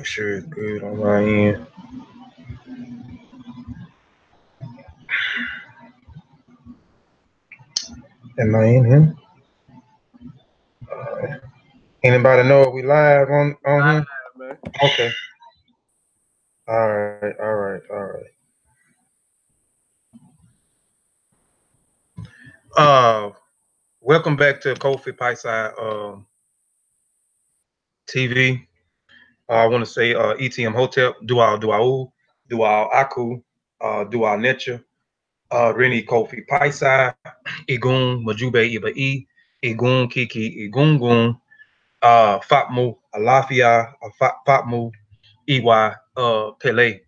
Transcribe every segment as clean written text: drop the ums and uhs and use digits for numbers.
Sure it's good on my end. Am I in here? Anybody know if we live on here? Man. Okay. All right. Welcome back to Kofi Piesie TV. I want to say ETM Hotel, Dual Aku, Dual Necha, Rini Kofi Piesie, Igun Majube Ibai, Igun Kiki Igungun, Fatmu Alafia, Fatmu Iwa Pele.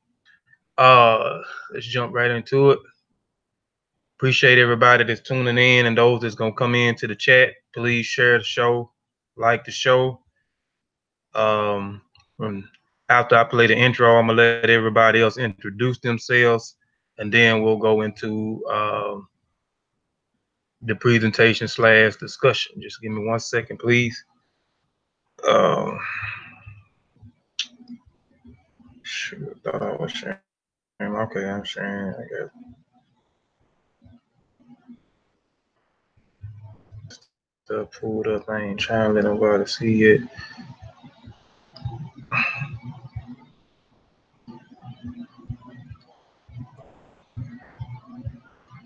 Let's jump right into it. Appreciate everybody that's tuning in and those that's gonna come into the chat. Please share the show, like the show. After I play the intro, I'm gonna let everybody else introduce themselves, and then we'll go into the presentation / discussion. Just give me 1 second, please. Shoot, I thought I was sharing. Okay, I'm sharing. I guess. Stuff pulled up. I ain't trying to let nobody see it.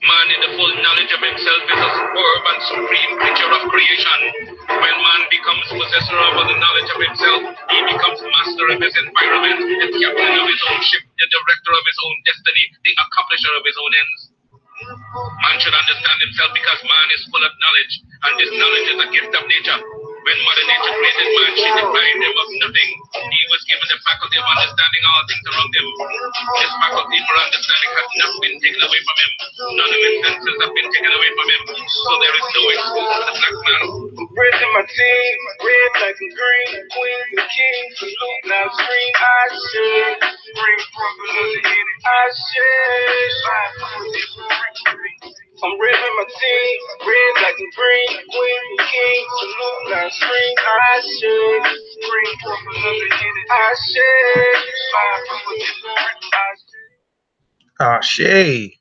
Man in the full knowledge of himself is a superb and supreme creature of creation. When man becomes possessor of the knowledge of himself, he becomes master of his environment, the captain of his own ship, the director of his own destiny, the accomplisher of his own ends. Man should understand himself because man is full of knowledge, and this knowledge is a gift of nature. When Mother Nature created man, she deprived him of nothing. He was given the faculty of understanding all things around him. This faculty for understanding has not been taken away from him. None of his senses have been taken away from him. So there is no excuse for the black man. I'm breathing my team, red, black, and green, queens and kings, salute, now scream, I should, bring proper understanding, I should, I'm ripping my team, red, black, and green, queens and kings, salute, now scream, I should, bring proper understanding, I should, Shay.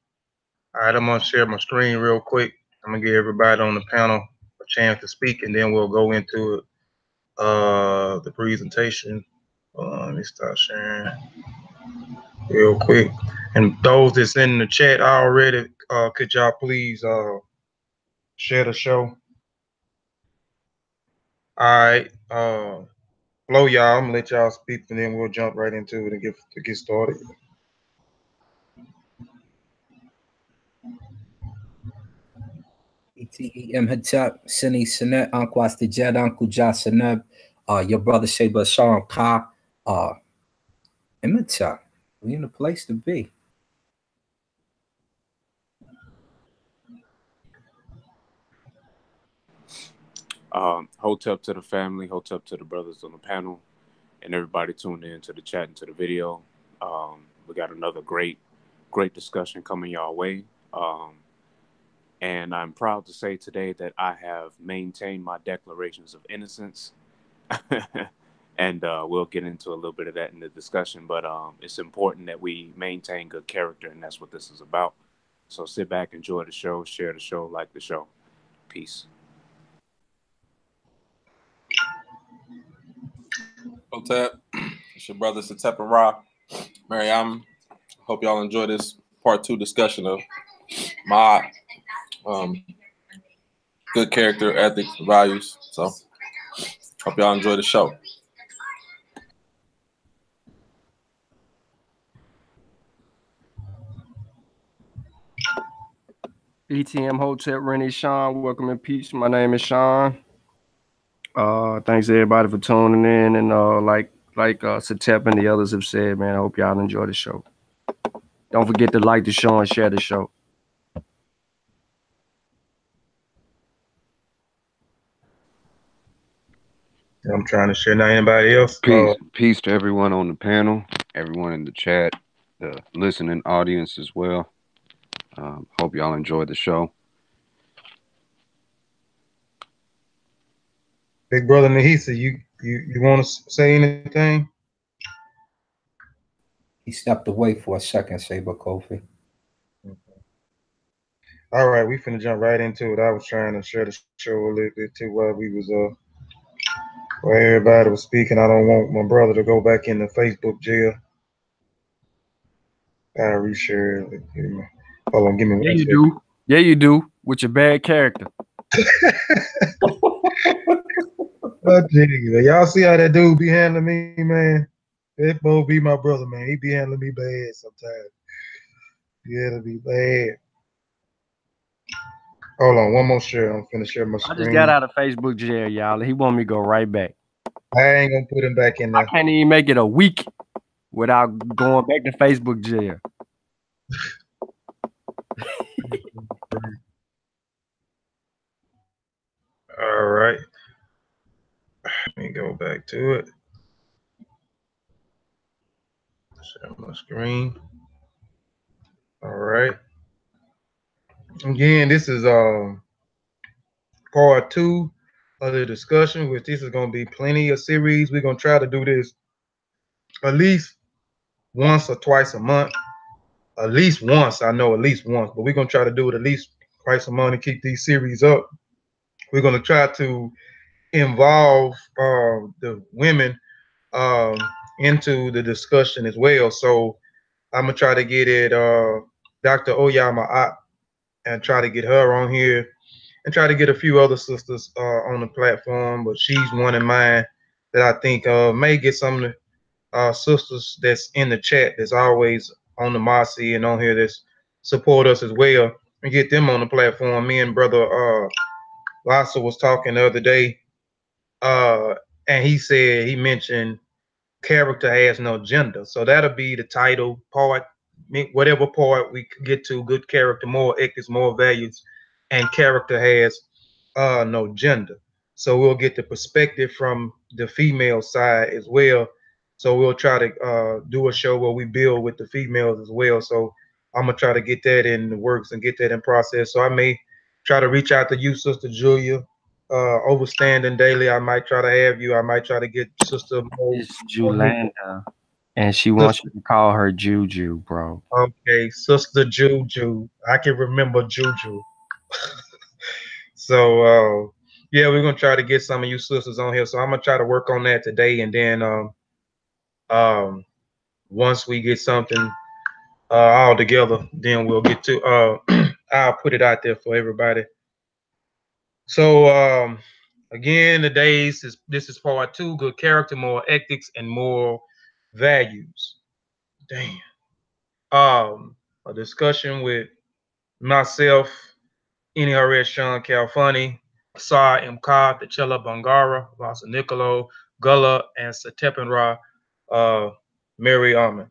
All right, I'm gonna share my screen real quick. I'm gonna give everybody on the panel a chance to speak, and then we'll go into the presentation. Let me start sharing real quick. And those that's in the chat already, could y'all please share the show? All right, Flo, y'all. I'm gonna let y'all speak, and then we'll jump right into it and get started. ETEM Hatep, Sini Sinet, Ankwas the Jed, Uncle Ja Seneb, your brother Sheba Shawn Ka, Imita. We in the place to be. Hotep to the family, Hotep to the brothers on the panel, and everybody tuned in to the chat and to the video. We got another great discussion coming y'all way. And I'm proud to say today that I have maintained my declarations of innocence. And we'll get into a little bit of that in the discussion. But it's important that we maintain good character, and that's what this is about. So sit back, enjoy the show, share the show, like the show. Peace. Hotep, it's your brother Setepenre. Meri, hope y'all enjoy this part 2 discussion of Maat. Good character, ethics, values. So hope y'all enjoy the show. ETM Hotel, Rennie, Shawn, welcome and peace. My name is Shawn. Thanks everybody for tuning in, and like Setep and the others have said, man, I hope y'all enjoy the show. Don't forget to like the show and share the show. I'm trying to share. Now, anybody else? Peace to everyone on the panel, everyone in the chat, the listening audience as well. Hope y'all enjoyed the show. Big brother Nahisa, you want to say anything? He stepped away for a second, Saber Kofi. All right, we finna jump right into it. I was trying to share the show a little bit too while we was while everybody was speaking. I don't want my brother to go back into Facebook jail. I'll reshare it. Hold on, give me 1 second. Yeah, you do. Yeah, you do. With your bad character. Y'all see how that dude be handling me, man? That boy be my brother, man. He be handling me bad sometimes. Yeah, it'll be bad. Hold on, one more share. I'm finna share my screen. I just got out of Facebook jail, y'all. He want me to go right back. I ain't gonna put him back in there. I can't even make it a week without going back to Facebook jail. All right. Let me go back to it. Share my screen. All right. Again, this is part 2 of the discussion, which this is gonna be plenty of series. We're gonna try to do this at least once or twice a month. At least once, I know at least once, but we're gonna try to do it at least twice a month and keep these series up. We're gonna try to involve the women into the discussion as well. So I'm gonna try to get it Dr. Oyama and try to get her on here and try to get a few other sisters on the platform, but she's one of mine that I think may get some of the sisters that's in the chat that's always on the Mossy and on here that's support us as well and get them on the platform. Me and brother Vyasa was talking the other day, and he mentioned character has no gender. So that'll be the title part, whatever part we get to, good character, more ethics, more values, and character has no gender. So we'll get the perspective from the female side as well. So we'll try to do a show where we build with the females as well. So I'm gonna try to get that in the works and get that in process. So I may try to reach out to you, Sister Julia, overstanding daily. I might try to have you. I might try to get Sister It's Julanda, and she wants you to call her Juju, bro. Okay, Sister Juju. I can remember Juju. So yeah, we're gonna try to get some of you sisters on here. So I'm gonna try to work on that today, and then once we get something all together, then we'll get to I'll put it out there for everybody. So again, this is part 2, good character, more ethics, and more values. Damn. A discussion with myself, Herit, Shawn, Khalfani, Asar, TCHALLAS, Bangoura, Vyasa, Niccolo, Gullah, and Setepenre, Meri. All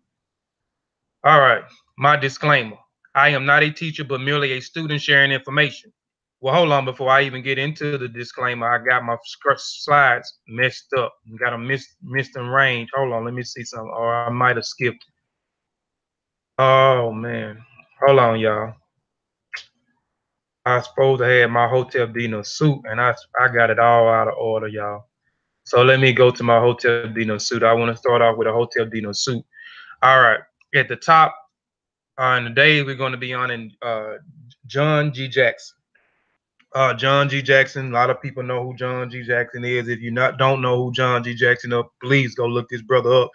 right, my disclaimer. I am not a teacher, but merely a student sharing information. Well, hold on. Before I even get into the disclaimer, I got my slides messed up. Got them missed in range. Hold on, let me see something. Or I might have skipped. Oh, man. Hold on, y'all. I was supposed to have my hotel dinner suit, and I got it all out of order, y'all. So let me go to my hotel dinner suit. I want to start off with a hotel dinner suit. All right. At the top, in the day we're going to be on in John G. Jackson. John G. Jackson. A lot of people know who John G. Jackson is. If you don't know who John G. Jackson is, please go look this brother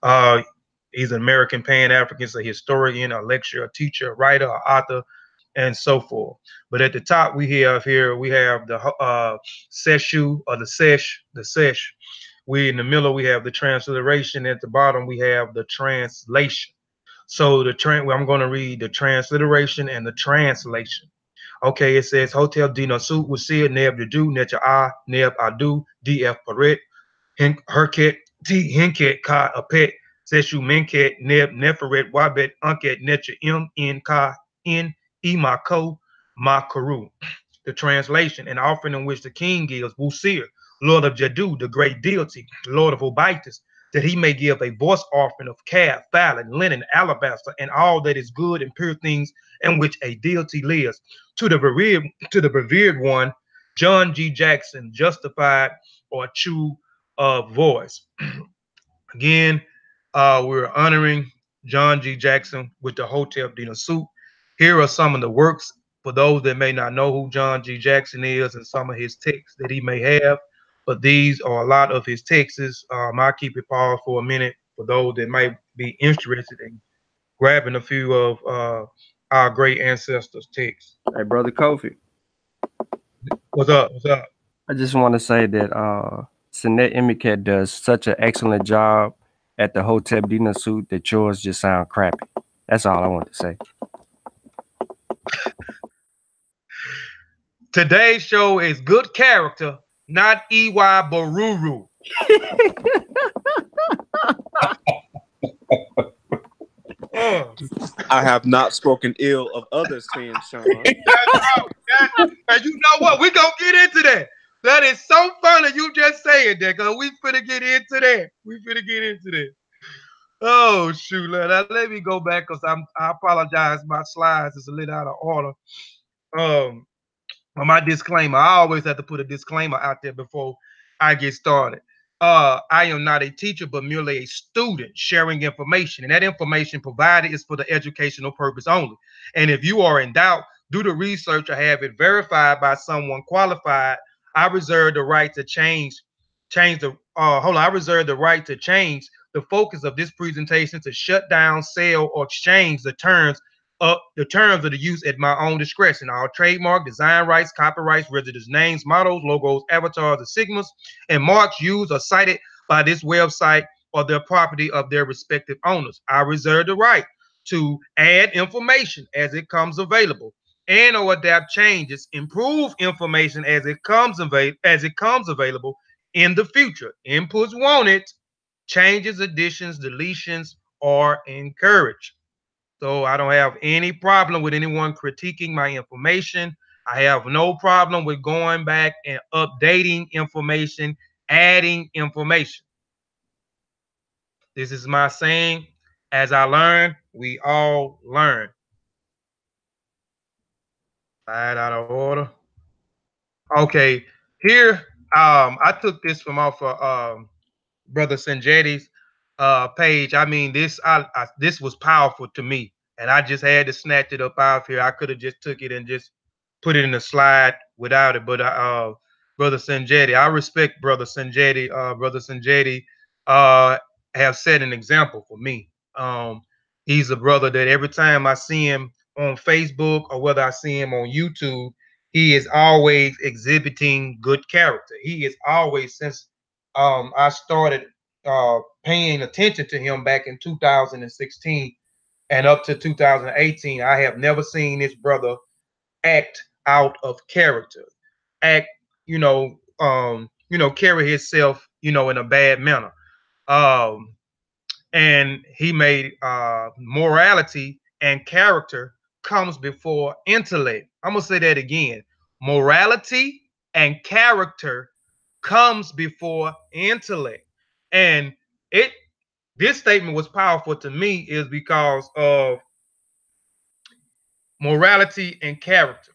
up. He's an American Pan-African, a historian, a lecturer, a teacher, a writer, an author, and so forth. But at the top we have the Seshu or the Sesh. We in the middle we have the transliteration. At the bottom we have the translation. So I'm going to read the transliteration and the translation. Okay, it says Hotel Dino Suit Wasia Neb Yadu Necha A Neb Adu DF Paret Herket T Hinket Ka Apet Seshu Menket Neb Neferet Wabet Unket Necha M N Ka N Imako Makaru. The translation, an offering in which the king gives Wusir, Lord of Jadu, the great deity, Lord of Obitus, that he may give a voice offering of calf, fallow, linen, alabaster, and all that is good and pure things in which a deity lives. To the revered one, John G. Jackson, justified or true voice. Again, we're honoring John G. Jackson with the Hotep Dinner suit. Here are some of the works for those that may not know who John G. Jackson is and some of his texts that he may have. But these are a lot of his texts. I'll keep it paused for a minute for those that might be interested in grabbing a few of our great ancestors' texts. Hey, brother Kofi. What's up? What's up? I just want to say that Sinet Imiket does such an excellent job at the Hotep Dinner suit that yours just sound crappy. That's all I want to say. Today's show is good character, not EY Baruru. I have not spoken ill of others, saying Shawn. And you know what? We're going to get into that. That is so funny you just saying that, because we finna get into that. We finna get into that. Oh, shoot. Now, let me go back, because I apologize. My slides is a little out of order. My disclaimer, I always have to put a disclaimer out there before I get started. I am not a teacher, but merely a student sharing information. And that information provided is for the educational purpose only. And if you are in doubt, do the research or have it verified by someone qualified. I reserve the right to change the focus of this presentation to shut down, sell, or exchange the terms of the use at my own discretion. All trademark, design rights, copyrights, registered names, mottos, logos, avatars, and sigmas, and marks used or cited by this website or their property of their respective owners. I reserve the right to add information as it comes available, and or adapt changes, improve information as it comes available in the future. Inputs wanted, changes, additions, deletions are encouraged. So I don't have any problem with anyone critiquing my information. I have no problem with going back and updating information, adding information. This is my saying. As I learn, we all learn. Slide out of order. Okay, here, I took this from off of Brother Sanjetti's page. I mean, this was powerful to me, and I just had to snatch it up out of here. I could have just took it and just put it in the slide without it, but Brother Sanjetti, I respect Brother Sanjetti. Brother Sanjetti have set an example for me. He's a brother that every time I see him on Facebook or whether I see him on YouTube, he is always exhibiting good character. He is always, since I started paying attention to him back in 2016 and up to 2018, I have never seen this brother act out of character, carry himself, in a bad manner. And he made morality and character comes before intellect. I'm gonna say that again. Morality and character comes before intellect. And this statement was powerful to me is because of morality and character.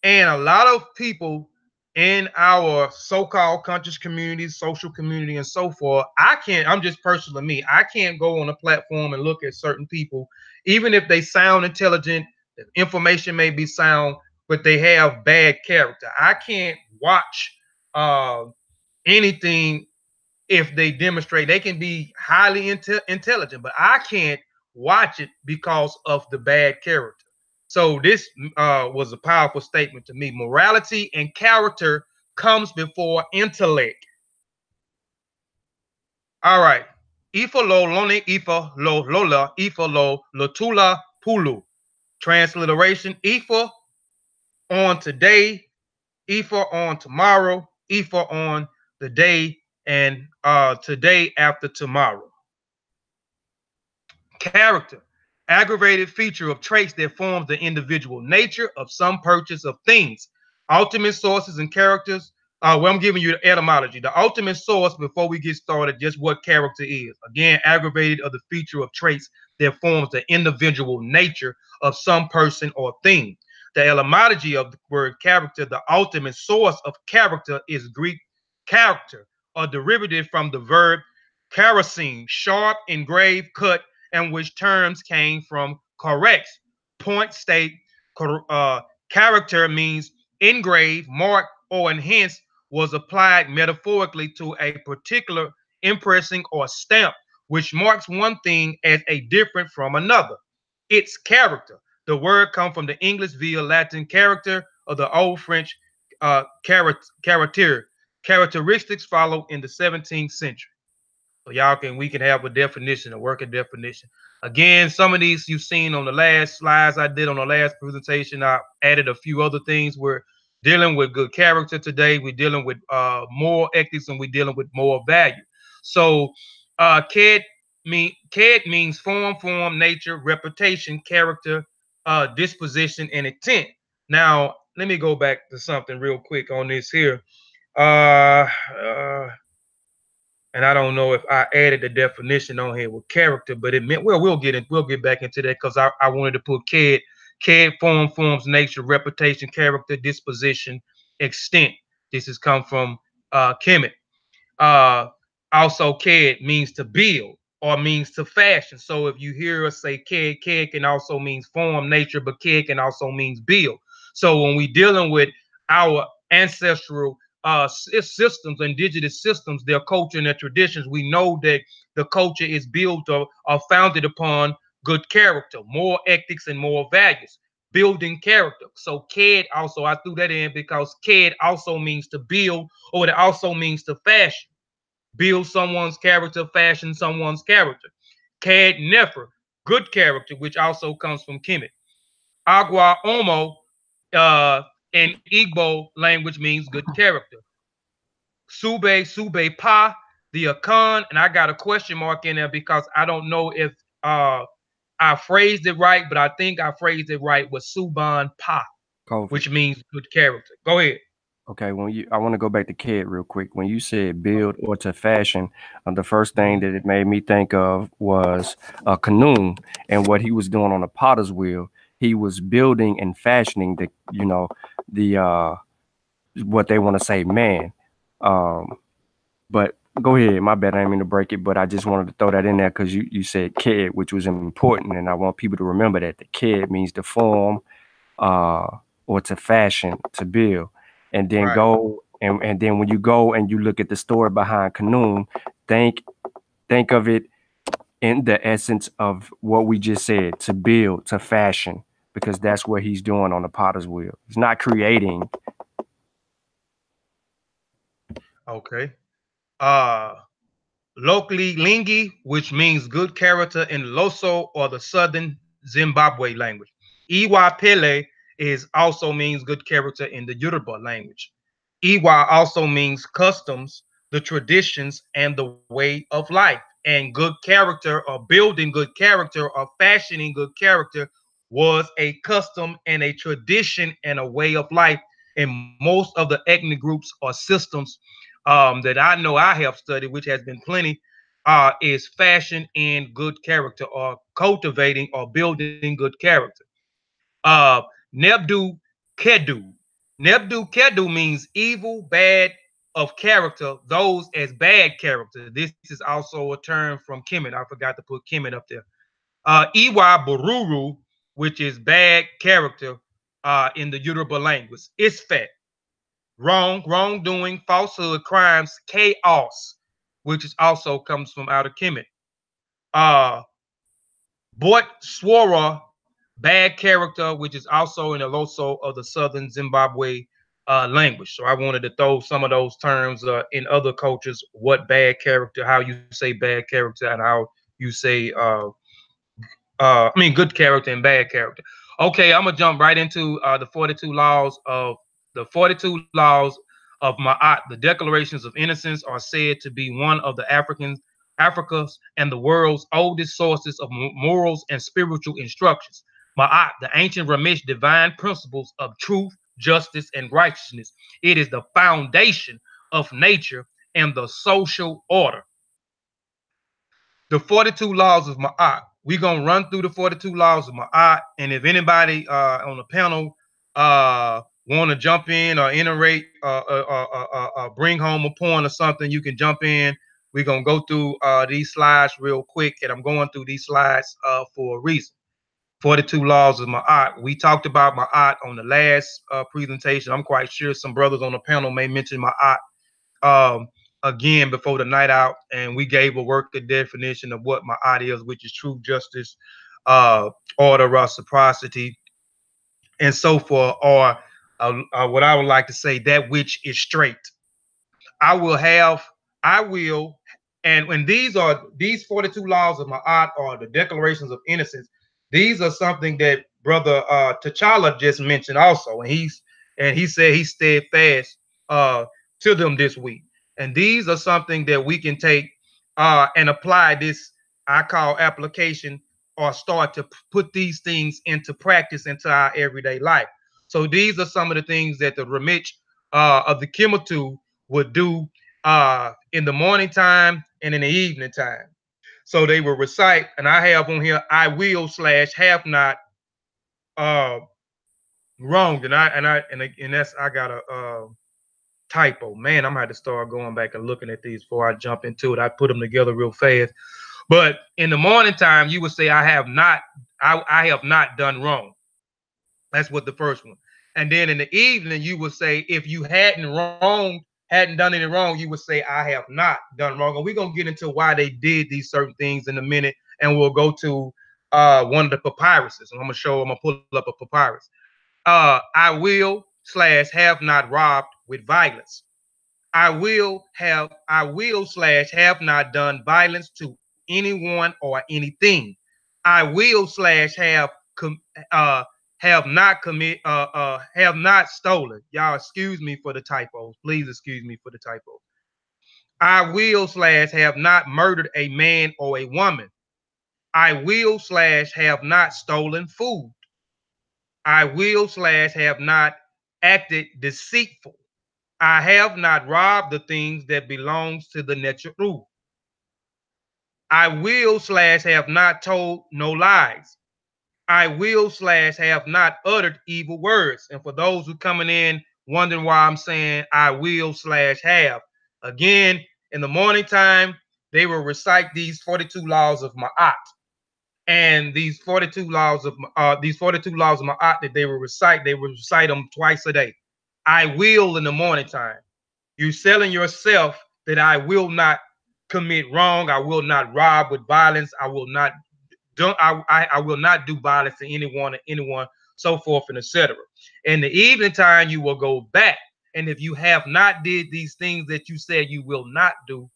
And a lot of people in our so-called conscious communities, social community, and so forth, I'm just personally me, I can't go on a platform and look at certain people, even if they sound intelligent, the information may be sound, but they have bad character. I can't watch anything if they demonstrate. They can be highly intelligent, but I can't watch it because of the bad character. So this was a powerful statement to me. Morality and character comes before intellect. All right. Ifa lo lone ifa lo lola ifa lo lotula pulu. Transliteration: Ifa on today, Ifa on tomorrow, Ifa on the day, and today after tomorrow. Character: aggravated feature of traits that forms the individual nature of some purchase of things. Ultimate sources and characters. I'm giving you the etymology. The ultimate source, before we get started, just what character is. Again, aggravated of the feature of traits that forms the individual nature of some person or thing. The etymology of the word character, the ultimate source of character, is Greek character, a derivative from the verb kerosene, sharp, engraved, cut, and which terms came from corrects. Point state, character means engraved, marked, or enhanced, was applied metaphorically to a particular impressing or stamp, which marks one thing as a different from another. Its character. The word comes from the English via Latin character of the Old French character. Characteristics follow in the 17th century. So we can have a definition, a working definition. Again, some of these you've seen on the last slides I did on the last presentation. I added a few other things. We're dealing with good character today. We're dealing with moral ethics, and we're dealing with moral value. So CAD means form, nature, reputation, character, disposition, and intent. Now, let me go back to something real quick on this here. And I don't know if I added the definition on here with character, but it meant, well, we'll get back into that, because I wanted to put CAD forms, nature, reputation, character, disposition, extent. This has come from Kemet. Also, CAD means to build or means to fashion. So if you hear us say CAD can also means form, nature, but CAD can also means build. So when we dealing with our ancestral systems, indigenous systems, their culture and their traditions, we know that the culture is built or founded upon good character, moral ethics, and moral values. Building character. So CAD also, I threw that in because CAD also means to build, or it also means to fashion. Build someone's character, fashion someone's character. CAD Nefer, good character, which also comes from Kemet. Agua Omo in Igbo language means good character. Sube Pa, the Akan, and I got a question mark in there because I don't know if I phrased it right, but I think I phrased it right with Suban Pa, Kofi, which means good character. Go ahead. Okay, I want to go back to CAD real quick. When you said build or to fashion, the first thing that it made me think of was a canoe and what he was doing on a potter's wheel. He was building and fashioning the what they want to say man. But go ahead, my bad. I didn't mean to break it, but I just wanted to throw that in there because you said CAD, which was important, and I want people to remember that the CAD means to form, or to fashion, to build. And then go and then when you go and you look at the story behind Canoe, think of it in the essence of what we just said, to build, to fashion, because that's what he's doing on the potter's wheel. He's not creating. Okay. Locally Lingi, which means good character in Loso or the Southern Zimbabwe language. Iwa Pele also means good character in the Yoruba language. Iwa also means customs, the traditions, and the way of life. And good character, or building good character, or fashioning good character, was a custom and a tradition and a way of life in most of the ethnic groups or systems that I know I have studied, which has been plenty, is fashion and good character, or cultivating or building good character. Nebdu Kedu. Nebdu Kedu means evil, bad, of character, those as bad character. This is also a term from Kemet. I forgot to put Kemet up there. Iwa Bururu, which is bad character in the Yoruba language. Isfet, wrongdoing, falsehood, crimes, chaos, which is also comes from out of Kemet. Bort Swara, bad character, which is also in the Loso of the Southern Zimbabwe language. So I wanted to throw some of those terms in other cultures, what bad character, how you say bad character, and how you say good character and bad character. Okay, I'm gonna jump right into the 42 laws of Ma'at. The declarations of innocence are said to be one of the Africa's and the world's oldest sources of morals and spiritual instructions. Ma'at, the ancient Ramesh divine principles of truth, justice, and righteousness. It is the foundation of nature and the social order. The 42 laws of Ma'at. We're going to run through the 42 laws of Ma'at, and if anybody on the panel want to jump in or iterate, bring home a point or something, you can jump in. We're going to go through these slides real quick, and I'm going through these slides for a reason. 42 Laws of Maat. We talked about Maat on the last presentation. I'm quite sure some brothers on the panel may mention Maat again before the night out, and we gave a working definition of what Maat is, which is true justice, order, reciprocity, and so forth, or what I would like to say, that which is straight. I will, and when these 42 laws of Ma'at are the declarations of innocence, these are something that Brother T'Challa just mentioned also, and he said he's steadfast to them this week. And these are something that we can take and apply this, I call application, or start to put these things into practice into our everyday life. So these are some of the things that the Ramich of the Kimatu would do in the morning time and in the evening time. So they will recite, and I have on here, I will / have not wronged, and that's, I got a typo. Man, I'm gonna have to start going back and looking at these before I jump into it. I put them together real fast. But in the morning time, you would say, I have not done wrong. That's what the first one. And then in the evening, you would say, if you hadn't done any wrong, you would say, I have not done wrong. And we're gonna get into why they did these certain things in a minute, and we'll go to one of the papyruses. And I'm gonna pull up a papyrus. I will / have not robbed with violence. I will / have not done violence to anyone or anything. I will / have not stolen. Y'all excuse me for the typos. Please excuse me for the typos. I will / have not murdered a man or a woman. I will / have not stolen food. I will / have not acted deceitful. I have not robbed the things that belongs to the Necharu. I will / have not told no lies. I will / have not uttered evil words. And for those who coming in wondering why I'm saying I will / have, again, in the morning time, they will recite these 42 laws of Ma'at. And these 42 laws of Ma'at that they will recite them twice a day. I will in the morning time. You're selling yourself that I will not commit wrong. I will not rob with violence. I will not do violence to anyone, so forth and etc. In the evening time, you will go back, and if you have not did these things that you said you will not do,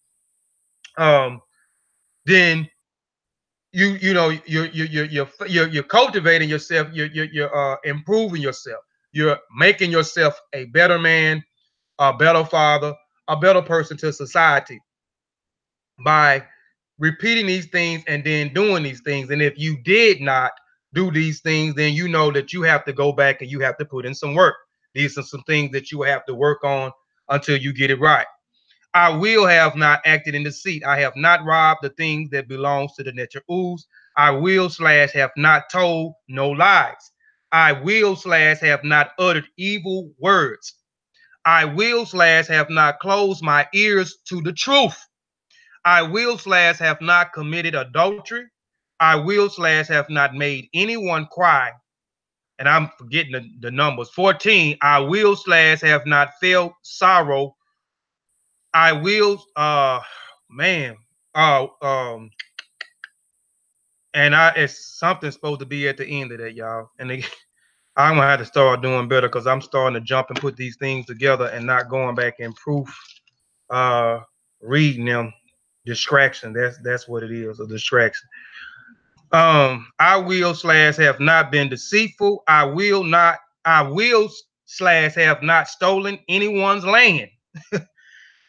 then you're cultivating yourself. You're improving yourself. You're making yourself a better man, a better father, a better person to society by repeating these things and then doing these things. And if you did not do these things, then you know that you have to go back and you have to put in some work. These are some things that you have to work on until you get it right. I will have not acted in deceit. I have not robbed the things that belongs to the Necharu. I will / have not told no lies. I will / have not uttered evil words. I will / have not closed my ears to the truth. I will / have not committed adultery. I will / have not made anyone cry. And I'm forgetting the numbers. 14, I will / have not felt sorrow. I will, it's something supposed to be at the end of that, y'all. And I'm gonna have to start doing better because I'm starting to jump and put these things together and not going back and proof reading them. Distraction. That's what it is, a distraction. I will / have not been deceitful. I will / have not stolen anyone's land.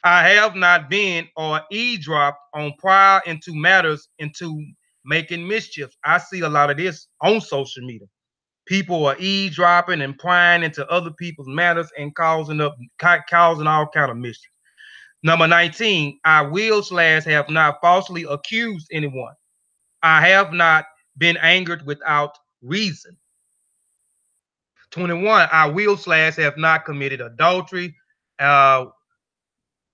I have not been or eavesdropped on prior into matters into making mischief. I see a lot of this on social media. People are eavesdropping and prying into other people's matters and causing all kind of mischief. Number 19, I will / have not falsely accused anyone. I have not been angered without reason. 21, I will / have not committed adultery,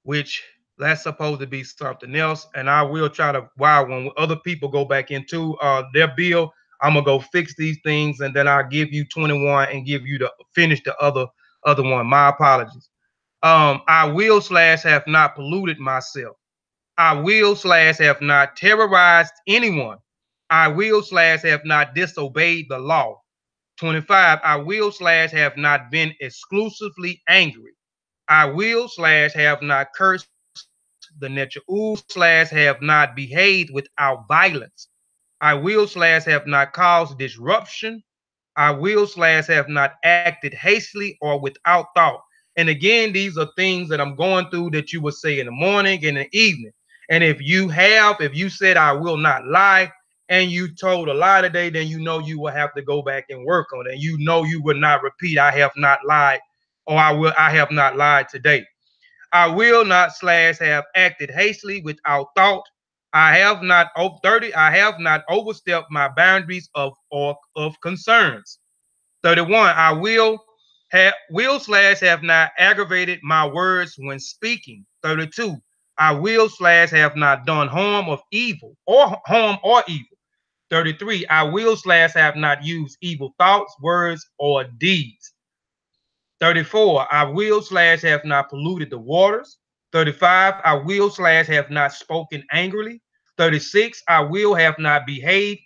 which That's supposed to be something else. And I will try to, wow, when other people go back into their bill, I'm gonna go fix these things, and then I'll give you 21 and give you the finish the other one. My apologies. I will slash have not polluted myself. I will slash have not terrorized anyone. I will slash have not disobeyed the law. 25. I will slash have not been exclusively angry. I will slash have not cursed the Netra'u slash have not behaved without violence. I will slash have not caused disruption. I will slash have not acted hastily or without thought. And again, these are things that I'm going through that you would say in the morning and the evening. And if you said I will not lie and you told a lie today, then you know you will have to go back and work on it. And you know you will not repeat, I have not lied, or I have not lied today. I will not slash have acted hastily without thought. I have not 30. I have not overstepped my boundaries of concerns. 31. I will slash have not aggravated my words when speaking. 32. I will slash have not done harm or evil. 33. I will slash have not used evil thoughts, words, or deeds. 34. I will slash have not polluted the waters. 35. I will slash have not spoken angrily. 36. I will have not behaved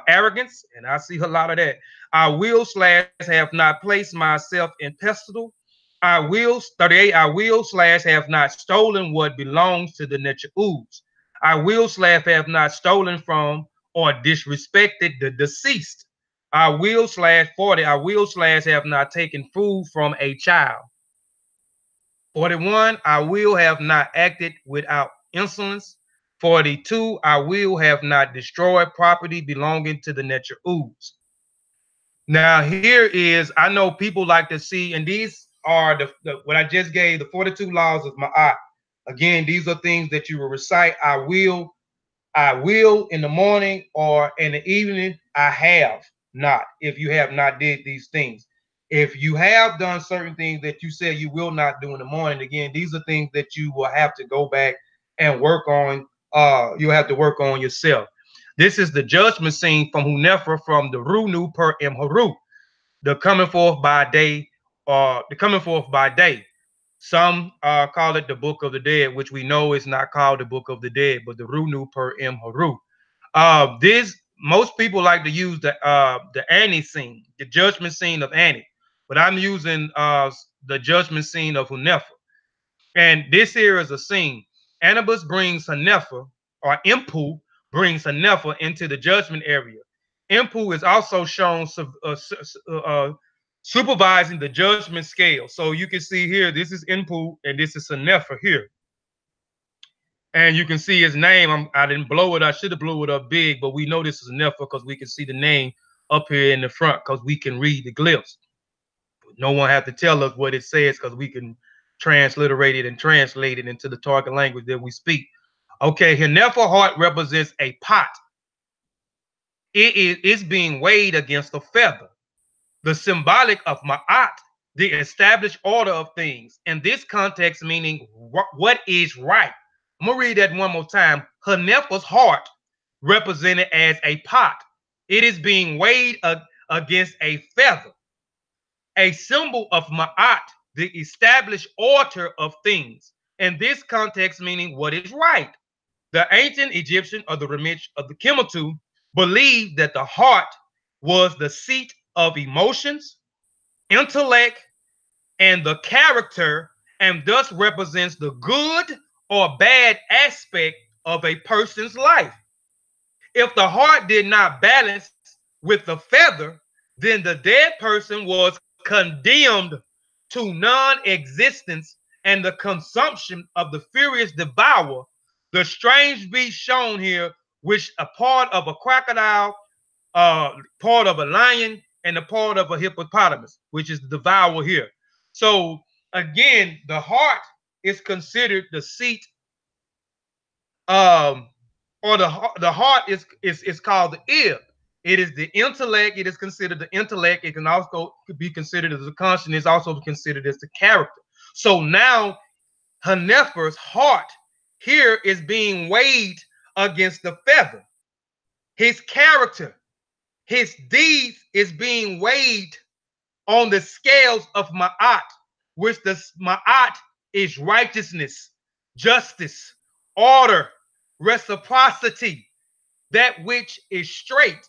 arrogance, and I see a lot of that. I will slash have not placed myself in pedestal. 38. I will slash have not stolen what belongs to the Netra'us. I will slash have not stolen from or disrespected the deceased. I will slash 40. I will slash have not taken food from a child. 41. I will have not acted without insolence. 42. I will have not destroyed property belonging to the Netra'us. Now here is, I know people like to see, and these are what I just gave, the 42 laws of Maat. Again, these are things that you will recite. I will in the morning, or in the evening, I have not, if you have not did these things. If you have done certain things that you said you will not do in the morning, again, these are things that you will have to go back and work on. You have to work on yourself. This is the judgment scene from Hunefer, from the Runu per Imharu, the coming forth by day, or the coming forth by day. Some call it the Book of the Dead, which we know is not called the Book of the Dead, but the Runu per Imharu. This, most people like to use the Annie scene, the judgment scene of Annie, but I'm using the judgment scene of Hunefer. And this here is a scene. Anubis brings Hunefer, or Impu brings Hunefer into the judgment area. Impu is also shown supervising the judgment scale. So you can see here, this is Impu and this is Hunefer here. And you can see his name. I didn't blow it. I should have blew it up big, but we know this is Nefer because we can see the name up here in the front because we can read the glyphs. No one have to tell us what it says because we can transliterate it and translate it into the target language that we speak. Okay, here Nefer heart represents a pot. It's being weighed against a feather. The symbolic of Ma'at, the established order of things. In this context, meaning what is right. I'm going to read that one more time. Hunefer's heart represented as a pot. It is being weighed against a feather. A symbol of Ma'at, the established order of things. In this context, meaning what is right. The ancient Egyptian, or the Remich of the Kemetu, believed that the heart was the seat of emotions, intellect, and the character, and thus represents the good or bad aspect of a person's life. If the heart did not balance with the feather, then the dead person was condemned to non-existence and the consumption of the furious devourer. The strange beast shown here, which a part of a crocodile, part of a lion, and a part of a hippopotamus, which is the devourer here. So again, the heart is considered the seat, or the heart is called the ib. It is the intellect. It is considered the intellect. It can also be considered as a conscience. It's also considered as the character. So now Hanefer's heart here is being weighed against the feather. His character, his deeds is being weighed on the scales of Ma'at, which the Ma'at is righteousness, justice, order, reciprocity, that which is straight.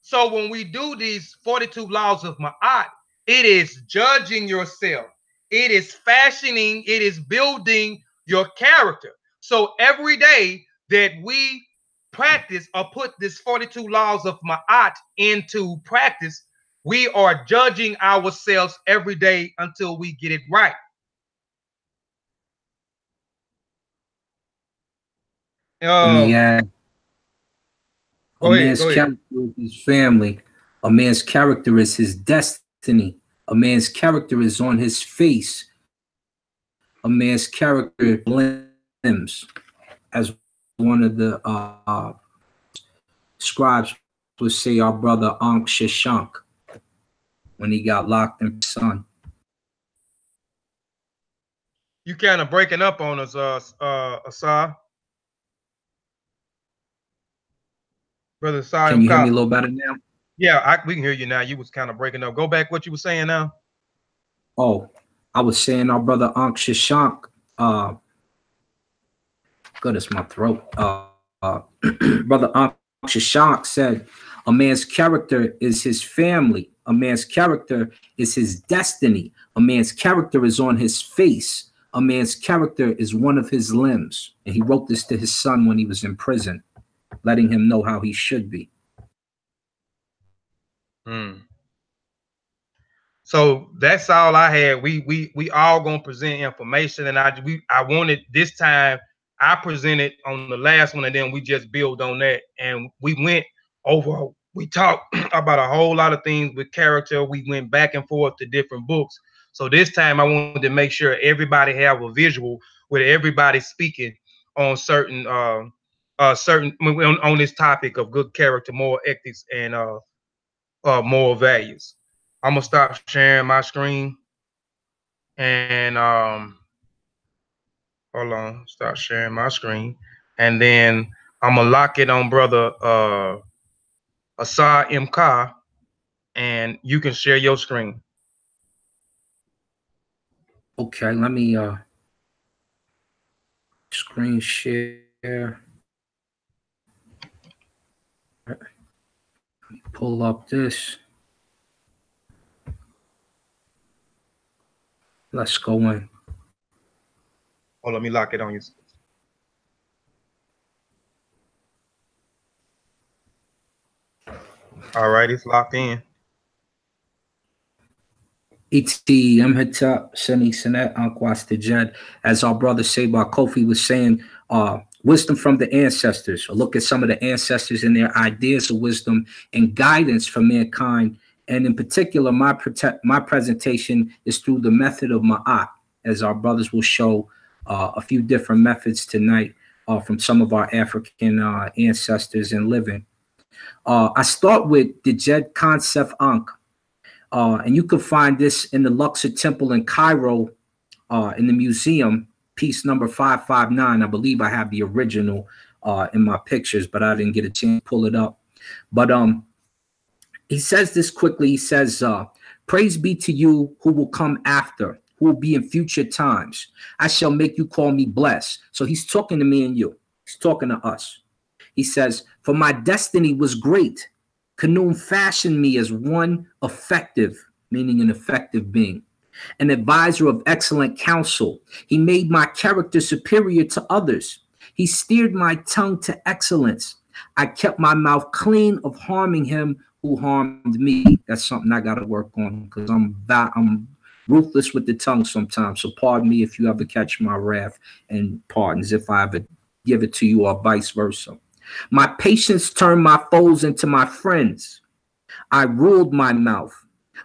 So when we do these 42 laws of Ma'at, it is judging yourself. It is fashioning, it is building your character. So every day that we practice or put this 42 laws of Ma'at into practice, we are judging ourselves every day until we get it right. A man's character is his family. A man's character is his destiny. A man's character is on his face. A man's character limbs, as one of the scribes would say, our brother Ankh Shashank, when he got locked in prison. You kind of breaking up on us, Asar. Brother Asar. Can you hear me a little better now? Yeah, we can hear you now. You was kind of breaking up. Go back what you were saying now. Oh, I was saying our brother Ankh Shashank, goodness, my throat. Brother Ankh Shashank said, a man's character is his family. A man's character is his destiny. A man's character is on his face. A man's character is one of his limbs. And he wrote this to his son when he was in prison, letting him know how he should be. So that's all I had. We all gonna present information, and I wanted this time. I presented on the last one, and then we just build on that, and we went over. We talked about a whole lot of things with character. We went back and forth to different books. So this time I wanted to make sure everybody have a visual with everybody speaking on certain on this topic of good character, moral ethics, and moral values. I'm gonna stop sharing my screen and hold on, stop sharing my screen, and then I'm gonna lock it on brother Asar MK, and you can share your screen. Okay, let me screen share. Let me pull up this. Let's go in. Oh, let me lock it on you. All right, it's locked in. Herit, Seni Senet, Anquas Jed, as our brother Seba Kofi was saying, wisdom from the ancestors. A look at some of the ancestors and their ideas of wisdom and guidance for mankind. And in particular, my presentation is through the method of Ma'at, as our brothers will show a few different methods tonight from some of our African ancestors and living. I start with the Jed Concept Ankh. And you can find this in the Luxor Temple in Cairo, in the museum, piece number 559. I believe I have the original in my pictures, but I didn't get a chance to pull it up. But he says this quickly. He says, praise be to you who will come after, who will be in future times. I shall make you call me blessed. So he's talking to me and you. He's talking to us. He says, for my destiny was great. Khnum fashioned me as one effective, meaning an effective being, an advisor of excellent counsel. He made my character superior to others. He steered my tongue to excellence. I kept my mouth clean of harming him who harmed me. That's something I got to work on because I'm ruthless with the tongue sometimes. So pardon me if you ever catch my wrath, and pardons if I ever give it to you or vice versa. My patience turned my foes into my friends. I ruled my mouth,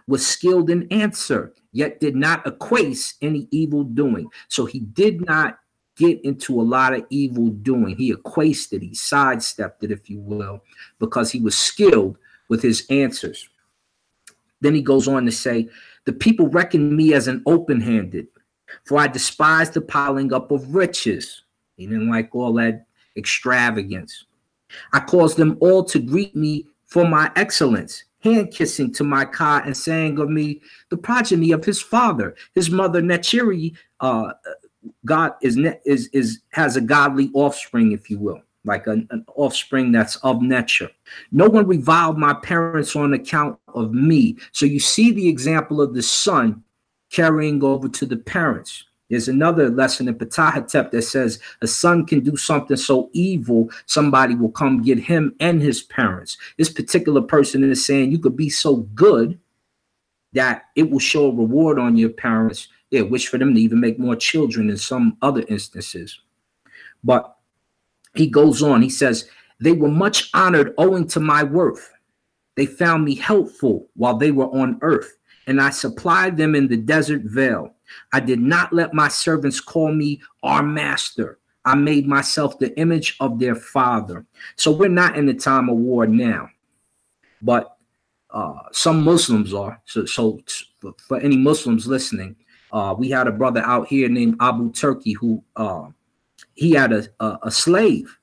was skilled in answer, yet did not acquiesce any evil doing. So he did not get into a lot of evil doing. He acquiesced it, he sidestepped it, if you will, because he was skilled with his answers. Then he goes on to say, the people reckon me as an open-handed. For I despise the piling up of riches. He didn't like all that extravagance. I caused them all to greet me for my excellence, hand-kissing to my ka and saying of me, the progeny of his father. His mother Nechiri, God has a godly offspring, if you will, like an offspring that's of nature. No one reviled my parents on account of me. So you see the example of the son carrying over to the parents. There's another lesson in Ptah that says a son can do something so evil, somebody will come get him and his parents. This particular person is saying you could be so good that it will show a reward on your parents. They wish for them to even make more children in some other instances. But he goes on, he says, they were much honored owing to my worth. They found me helpful while they were on earth, and I supplied them in the desert vale. I did not let my servants call me our master. I made myself the image of their father. So we're not in the time of war now, but some Muslims are. So for any Muslims listening, we had a brother out here named Abu Turki who he had a slave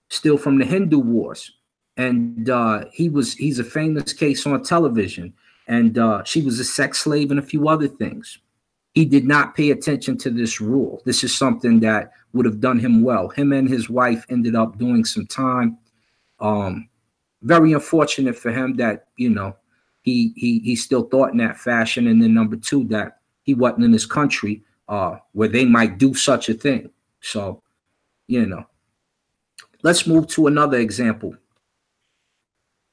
still from the Hindu wars. And he's a famous case on television. And she was a sex slave and a few other things. He did not pay attention to this rule. This is something that would have done him well. Him and his wife ended up doing some time. Very unfortunate for him that, you know, he still thought in that fashion. And then number two, that he wasn't in his country where they might do such a thing. So, you know, let's move to another example.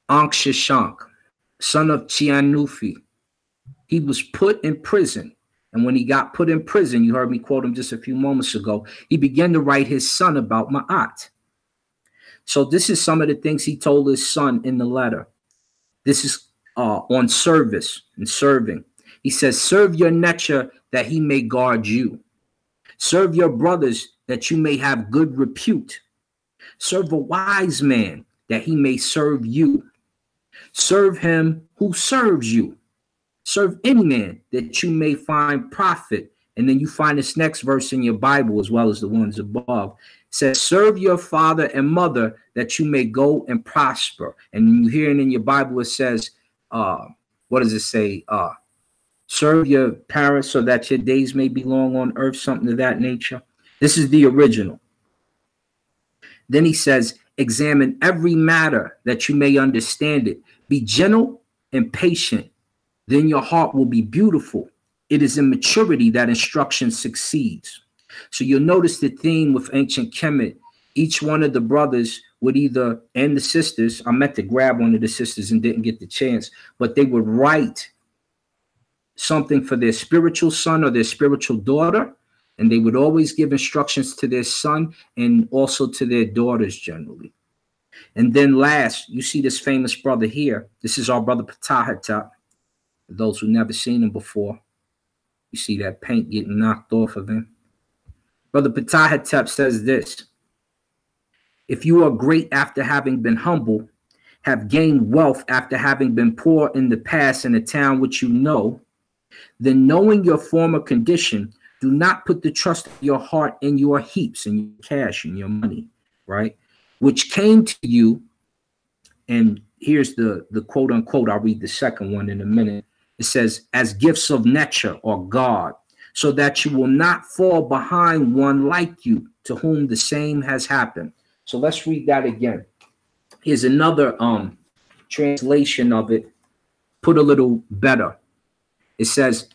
Ankh Shashank, son of Chianufi. He was put in prison. And when he got put in prison, you heard me quote him just a few moments ago, he began to write his son about Ma'at. So this is some of the things he told his son in the letter. This is on service and serving. He says, serve your Necha that he may guard you. Serve your brothers that you may have good repute. Serve a wise man that he may serve you. Serve him who serves you. Serve any man that you may find profit. And then you find this next verse in your Bible as well as the ones above. It says, serve your father and mother that you may go and prosper. And you hear it in your Bible, it says, what does it say? Serve your parents so that your days may be long on earth, something of that nature. This is the original. Then he says, examine every matter that you may understand it. Be gentle and patient. Then your heart will be beautiful. It is in maturity that instruction succeeds. So you'll notice the theme with ancient Kemet. Each one of the brothers would either, and the sisters, I meant to grab one of the sisters and didn't get the chance, but they would write something for their spiritual son or their spiritual daughter, and they would always give instructions to their son and also to their daughters generally. And then last, you see this famous brother here. This is our brother Ptah. For those who never seen him before, you see that paint getting knocked off of him. Brother Ptah says this: if you are great after having been humble, have gained wealth after having been poor in the past in a town which you know, then knowing your former condition, do not put the trust of your heart in your heaps and your cash and your money, right? Which came to you, and here's the quote unquote, I'll read the second one in a minute. It says, as gifts of nature or God, so that you will not fall behind one like you, to whom the same has happened. So let's read that again. Here's another translation of it, put a little better. It says,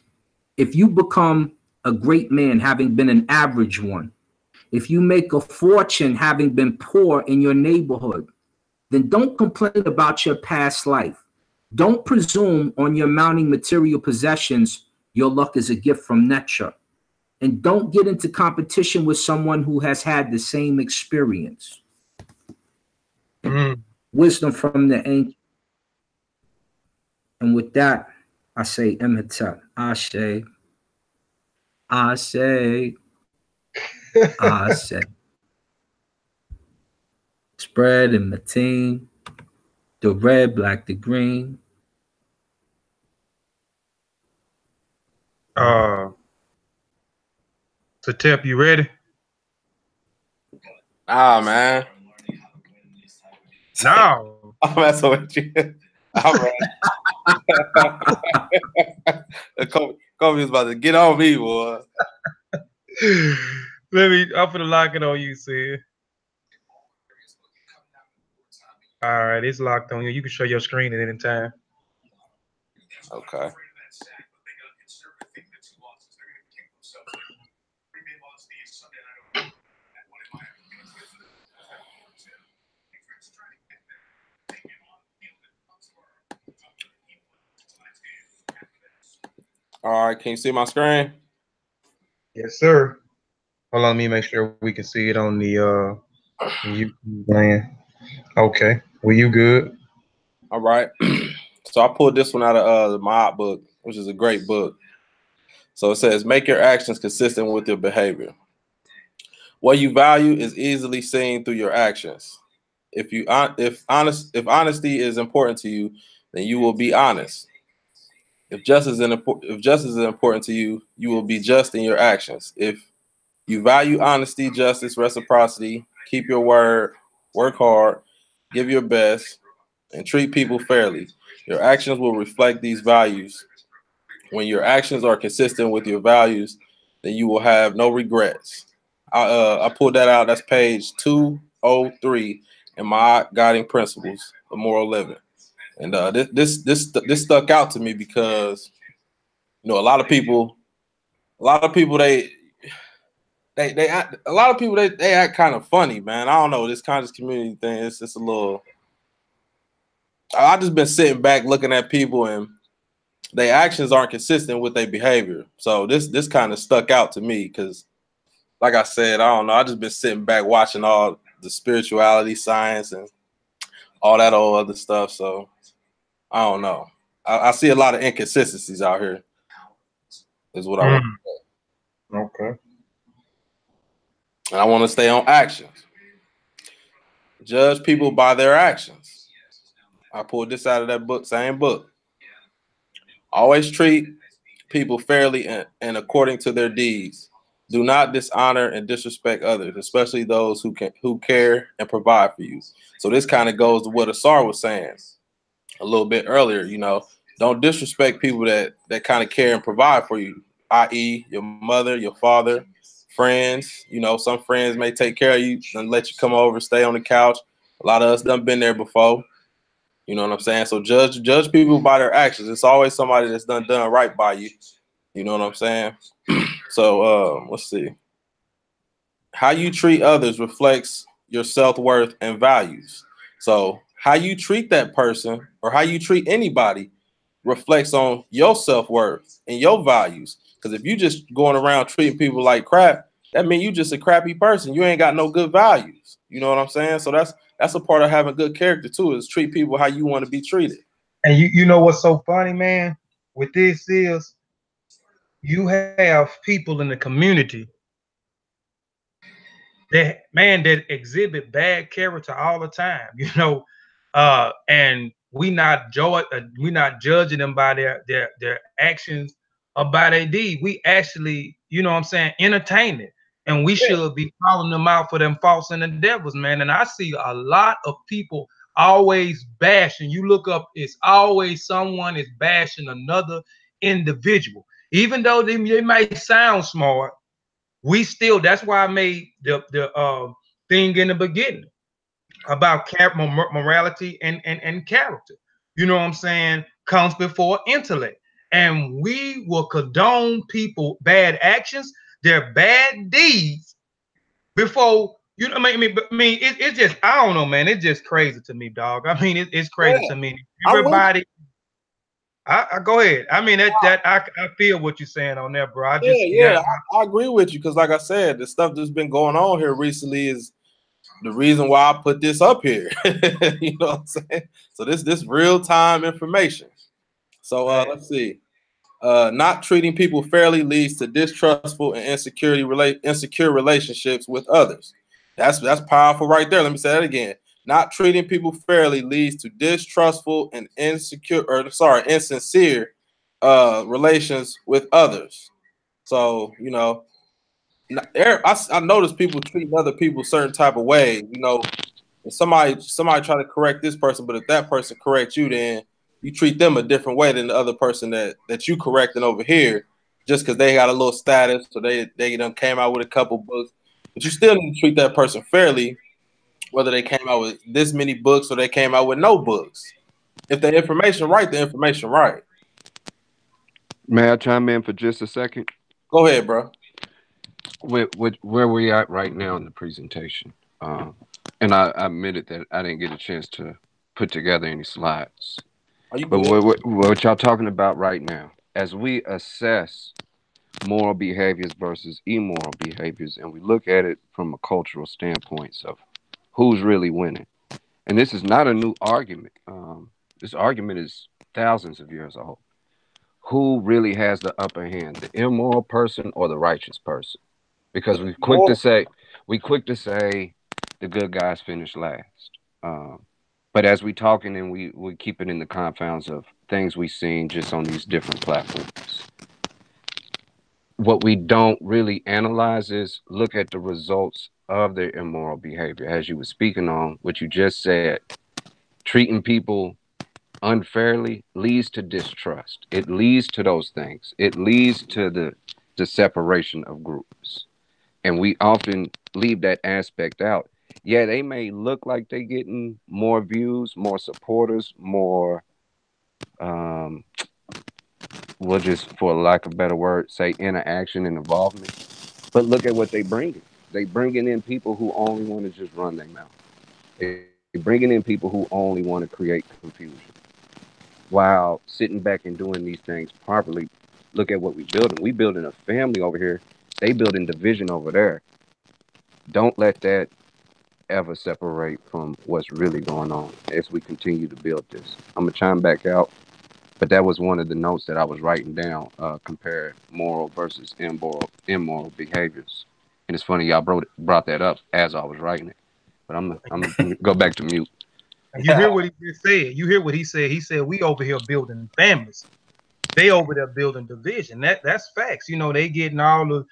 if you become a great man having been an average one, if you make a fortune having been poor in your neighborhood, then don't complain about your past life. Don't presume on your mounting material possessions. Your luck is a gift from nature. And don't get into competition with someone who has had the same experience. Wisdom from the ancient. And with that, I say, Imhotep, Ashe, Ashe, Ashe. Spread and Mateen, the red, black, the green. Setep, you ready? Ah, man. No. I'm messing with you. I'm ready. Kofi is about to get on me, boy. I'm finna lock it on you, Sid. All right, it's locked on you. You can show your screen at any time. Okay. All right, can you see my screen? Yes, sir. Hold on, let me make sure we can see it on the YouTube land. Okay, well, you good? All right. So I pulled this one out of the Maat book, which is a great book. So it says, make your actions consistent with your behavior. What you value is easily seen through your actions. If honesty is important to you, then you will be honest. If justice is important to you, you will be just in your actions. If you value honesty, justice, reciprocity, keep your word, work hard, give your best, and treat people fairly, your actions will reflect these values. When your actions are consistent with your values, then you will have no regrets. I pulled that out. That's page 203 in my guiding principles of moral living. And this stuck out to me because, you know, a lot of people they act kind of funny, man. I don't know, this conscious community thing. It's just a little. I've just been sitting back looking at people and their actions aren't consistent with their behavior. So this kind of stuck out to me because, like I said, I don't know. I just been sitting back watching all the spirituality, science, and all that old other stuff. So I don't know. I see a lot of inconsistencies out here. Is what I want to say. Okay. And I want to stay on actions. Judge people by their actions. I pulled this out of that book, same book. Always treat people fairly and according to their deeds. Do not dishonor and disrespect others, especially those who care and provide for you. So this kind of goes to what Asar was saying a little bit earlier. You know, don't disrespect people that kind of care and provide for you, i.e., your mother, your father, friends. You know, some friends may take care of you and let you come over, stay on the couch. A lot of us done been there before. You know what I'm saying? So judge people by their actions. It's always somebody that's done right by you. You know what I'm saying? So let's see. How you treat others reflects your self-worth and values. So how you treat that person or how you treat anybody reflects on your self-worth and your values. Because if you just going around treating people like crap, that means you just a crappy person. You ain't got no good values. You know what I'm saying? So that's a part of having good character too, is treat people how you want to be treated. And you know what's so funny, man? With this is you have people in the community that exhibit bad character all the time, you know, and we not judging them by their actions or by their deed. We actually, you know what I'm saying, entertain it. And we should be calling them out for them faults and endeavors, man. And I see a lot of people always bashing. You look up, it's always someone is bashing another individual. Even though they might sound smart, we still, that's why I made the thing in the beginning about morality and character. You know what I'm saying? Comes before intellect. And we will condone people bad actions, their bad deeds before, you know, I mean, it's just, I don't know, man. It's just crazy to me, dog. I mean, it's crazy to me. Everybody, I go ahead. I mean, I feel what you're saying on that, bro. I agree with you because, like I said, the stuff that's been going on here recently is the reason why I put this up here. You know what I'm saying? So this real time information. So let's see. Not treating people fairly leads to distrustful and insecure relationships with others. That's powerful right there. Let me say that again. Not treating people fairly leads to distrustful and insincere relations with others. So, you know, I notice people treat other people certain type of way. You know, if somebody try to correct this person, but if that person corrects you, then you treat them a different way than the other person that you correcting over here, just because they got a little status, so they done came out with a couple books. But you still need to treat that person fairly, whether they came out with this many books or they came out with no books. If the information right, the information right. May I chime in for just a second? Go ahead, bro. With where we at right now in the presentation, and I admitted that I didn't get a chance to put together any slides. But what y'all talking about right now, as we assess moral behaviors versus immoral behaviors, and we look at it from a cultural standpoint of who's really winning, and this is not a new argument. This argument is thousands of years old. Who really has the upper hand, the immoral person or the righteous person? Because we quick to say the good guys finish last. But as we talking and we keep it in the confines of things we've seen just on these different platforms, what we don't really analyze is look at the results of their immoral behavior. As you were speaking on what you just said, treating people unfairly leads to distrust. It leads to those things. It leads to the separation of groups. And we often leave that aspect out. Yeah, they may look like they're getting more views, more supporters, more, we'll just, for lack of a better word, say interaction and involvement. But look at what they bringing. They bringing in people who only want to just run their mouth. They bringing in people who only want to create confusion. While sitting back and doing these things properly, look at what we're building. We building a family over here. They building division over there. Don't let that ever separate from what's really going on as we continue to build this. I'm going to chime back out, but that was one of the notes that I was writing down, compare moral versus immoral behaviors. And it's funny y'all brought that up as I was writing it, but I'm going to go back to mute. You hear what he just said. You hear what he said. He said, we over here building families. They over there building division. That's facts. You know, they getting all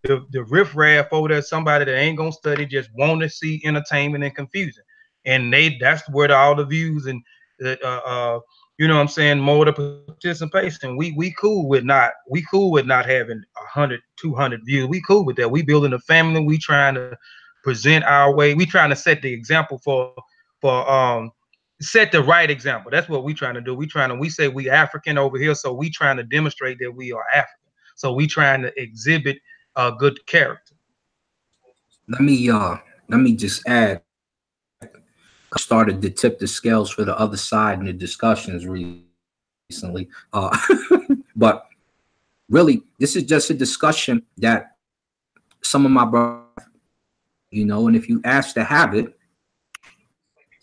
the riffraff over there, somebody that ain't gonna study, just want to see entertainment and confusion. And that's where all the views and you know what I'm saying, more the participation. We cool with not having 100, 200 views. We cool with that. We building a family. We trying to present our way. We trying to set the example for set the right example. That's what we trying to do. We say we African over here, so we trying to demonstrate that we are African. So we trying to exhibit a good character. Let me just add. I started to tip the scales for the other side in the discussions recently, but really, this is just a discussion that some of my brothers, you know, and if you ask to have it,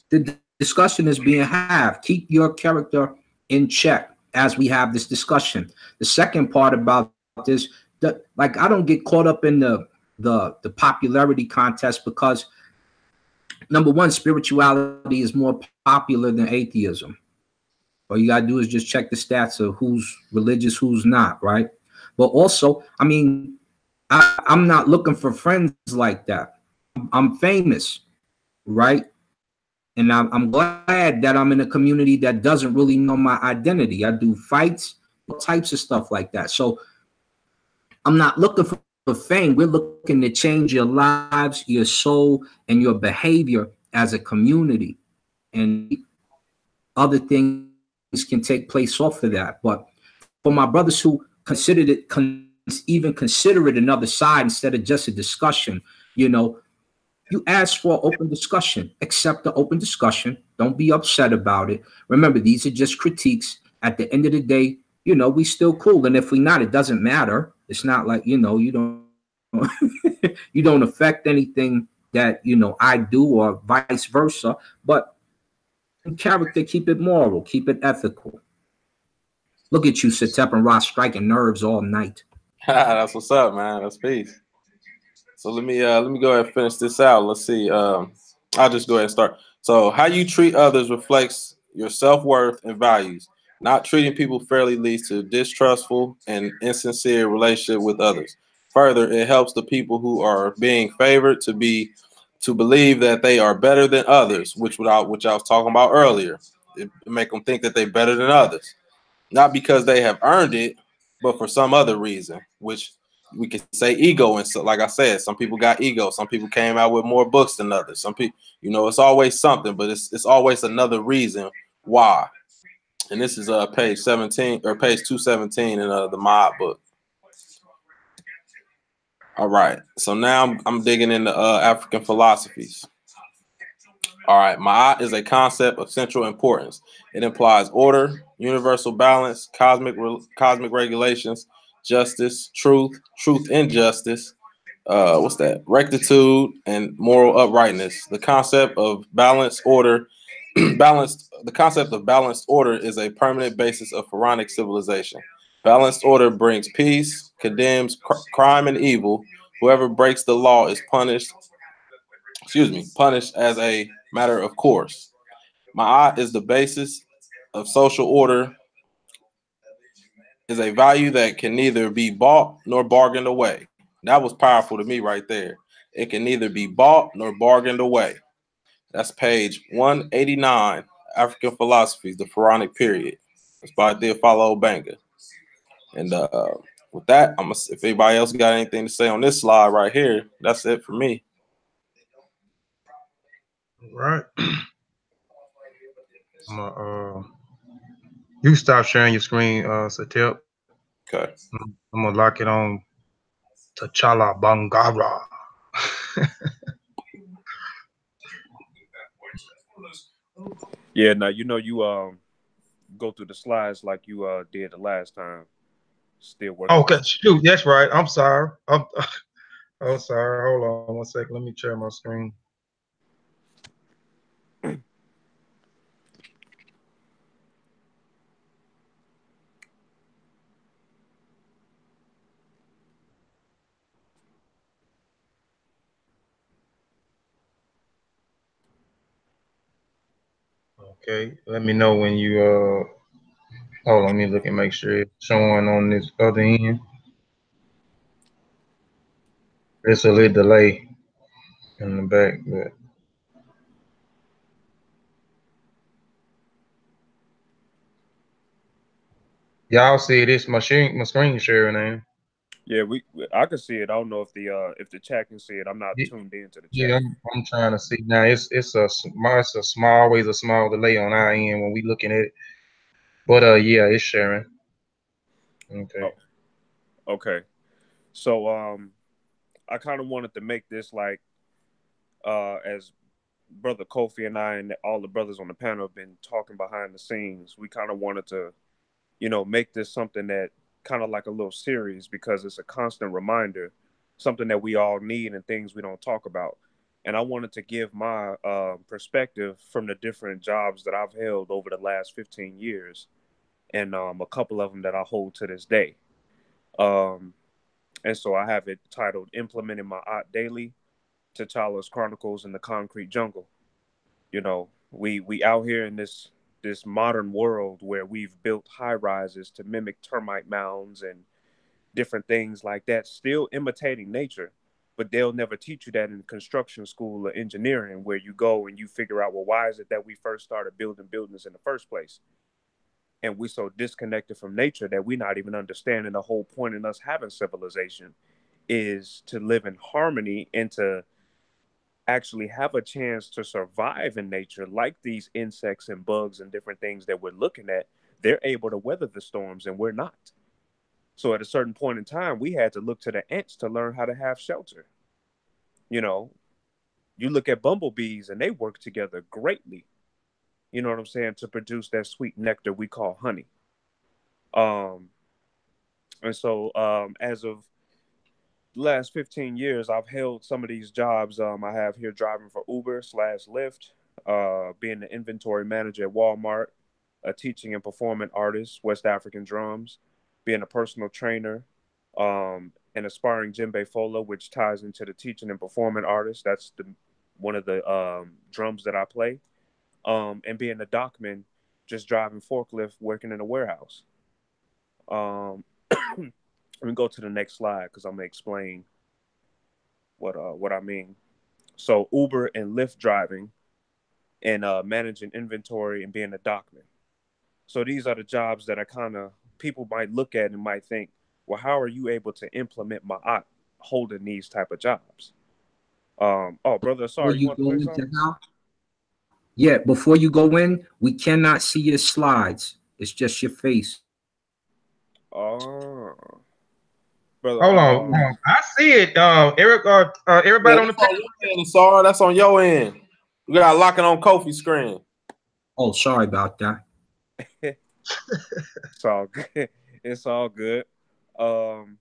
the discussion is being had. Keep your character in check as we have this discussion. The second part about this, like, I don't get caught up in the popularity contest because, number one, spirituality is more popular than atheism. All you gotta do is just check the stats of who's religious, who's not, right? But also, I mean, I'm not looking for friends like that. I'm famous, right? And I'm glad that I'm in a community that doesn't really know my identity. I do fights, all types of stuff like that. So I'm not looking for fame. We're looking to change your lives, your soul, and your behavior as a community. And other things can take place off of that. But for my brothers who even consider it another side instead of just a discussion, you know, you ask for open discussion, accept the open discussion. Don't be upset about it. Remember, these are just critiques. At the end of the day, you know, we still cool. And if we not, it doesn't matter. It's not like, you know, you don't you don't affect anything that, you know, I do or vice versa. But in character, keep it moral, keep it ethical. Look at you, Setepenre, striking nerves all night. That's what's up, man. That's peace. So let me go ahead and finish this out. Let's see. I'll just go ahead and start. So how you treat others reflects your self-worth and values. Not treating people fairly leads to distrustful and insincere relationship with others. Further, it helps the people who are being favored to believe that they are better than others, which I was talking about earlier. It make them think that they're better than others, not because they have earned it, but for some other reason, which we could say ego. And so, like I said, some people got ego. Some people came out with more books than others. Some people, it's always something, but it's always another reason why. And this is page 17 or page 217 in the Maat book. All right, so now I'm digging into African philosophies. All right, Maat is a concept of central importance. It implies order, universal balance, cosmic regulations, justice, truth and justice. What's that? Rectitude and moral uprightness. The concept of balanced order, The concept of balanced order is a permanent basis of pharaonic civilization. Balanced order brings peace, condemns crime and evil. Whoever breaks the law is punished as a matter of course. Ma'at is the basis of social order, is a value that can neither be bought nor bargained away. That was powerful to me right there. It can neither be bought nor bargained away. That's page 189, African Philosophies, the Pharaonic Period. It's by Theophilo Banga. And with that, if anybody else got anything to say on this slide right here, that's it for me. All right. You stop sharing your screen, Satep. Okay. I'm gonna lock it on T'Challa Bangoura. Yeah, now you go through the slides like you did the last time. Still working. Okay, shoot, that's right. I'm sorry. I'm sorry. Hold on 1 second. Let me share my screen. Okay, let me know when you hold on, let me look and make sure it's showing on this other end. There's a little delay in the back, but y'all see this my screen sharing, man. Yeah, I can see it. I don't know if the chat can see it. I'm not tuned into the chat. Yeah, I'm trying to see now. It's always a small delay on our end when we looking at it. But yeah, it's sharing. Okay. Oh, okay. So I kind of wanted to make this like as Brother Kofi and I and all the brothers on the panel have been talking behind the scenes. We kind of wanted to, make this something that kind of like a little series because it's a constant reminder, something that we all need and things we don't talk about. And I wanted to give my perspective from the different jobs that I've held over the last 15 years and a couple of them that I hold to this day. And so I have it titled Implementing Maat Daily, TCHALLAS Chronicles in the Concrete Jungle. We out here in this modern world where we've built high rises to mimic termite mounds and different things like that, still imitating nature, but they'll never teach you that in construction school or engineering, where you go and you figure out, well, why is it that we first started building buildings in the first place? And we're so disconnected from nature that we're not even understanding the whole point in us having civilization is to live in harmony and to actually have a chance to survive in nature, like these insects and bugs and different things that we're looking at. They're able to weather the storms and we're not. So at a certain point in time, we had to look to the ants to learn how to have shelter. You look at bumblebees and they work together greatly, you know what I'm saying, to produce that sweet nectar we call honey. And so as of the last 15 years, I've held some of these jobs. I have here driving for Uber/Lyft, being the inventory manager at Walmart, a teaching and performing artist, West African drums, being a personal trainer, an aspiring djembe fola, which ties into the teaching and performing artist. That's one of the drums that I play, and being a dockman, just driving forklift, working in a warehouse. Let me go to the next slide because I'm gonna explain what I mean. So Uber and Lyft driving and managing inventory and being a dockman. So these are the jobs that I kind of people might look at and might think, well, how are you able to implement Ma'at holding these type of jobs? Oh, brother, Before sorry, you you want to go say into something? how? Yeah, before you go in, we cannot see your slides. It's just your face. Oh, brother, Hold on. I see it. Eric, Yeah, everybody on the that's page. on your end, Asar. That's on your end. We gotta lock it on Kofi's screen. Oh, sorry about that. it's all good. It's all good. Um,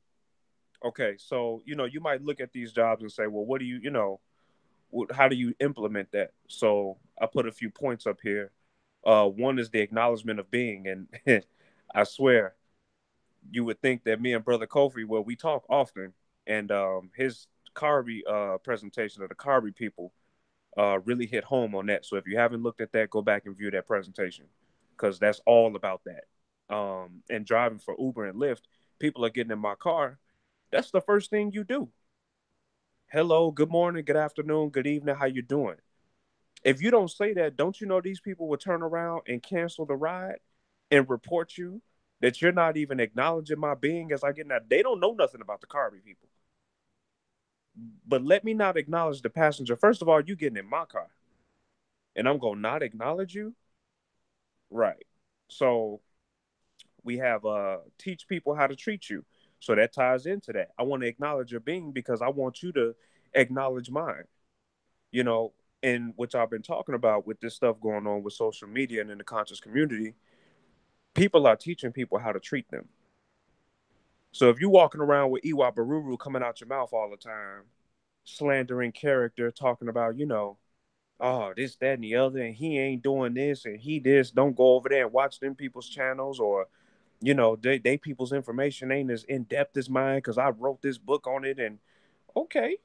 okay, so you might look at these jobs and say, well, what do how do you implement that? So I put a few points up here. One is the acknowledgement of being, and I swear, you would think that me and brother Kofi, well, we talk often, and his Karbi presentation of the Karbi people really hit home on that. So if you haven't looked at that, go back and view that presentation because that's all about that. And driving for Uber and Lyft, people are getting in my car. That's the first thing you do. Hello, good morning, good afternoon, good evening. How you doing? If you don't say that, don't you know these people will turn around and cancel the ride and report you that you're not even acknowledging my being as I get in that? They don't know nothing about the Karbi people. But let me not acknowledge the passenger. First of all, you getting in my car. And I'm going to not acknowledge you? Right. So we have teach people how to treat you. So that ties into that. I want to acknowledge your being because I want you to acknowledge mine. And which I've been talking about with this stuff going on with social media and in the conscious community, people are teaching people how to treat them. So if you're walking around with Iwa Baruru coming out your mouth all the time, slandering character, talking about, oh, this, that, and the other, and he ain't doing this, and he this, don't go over there and watch them people's channels, or, they people's information ain't as in-depth as mine because I wrote this book on it, and okay,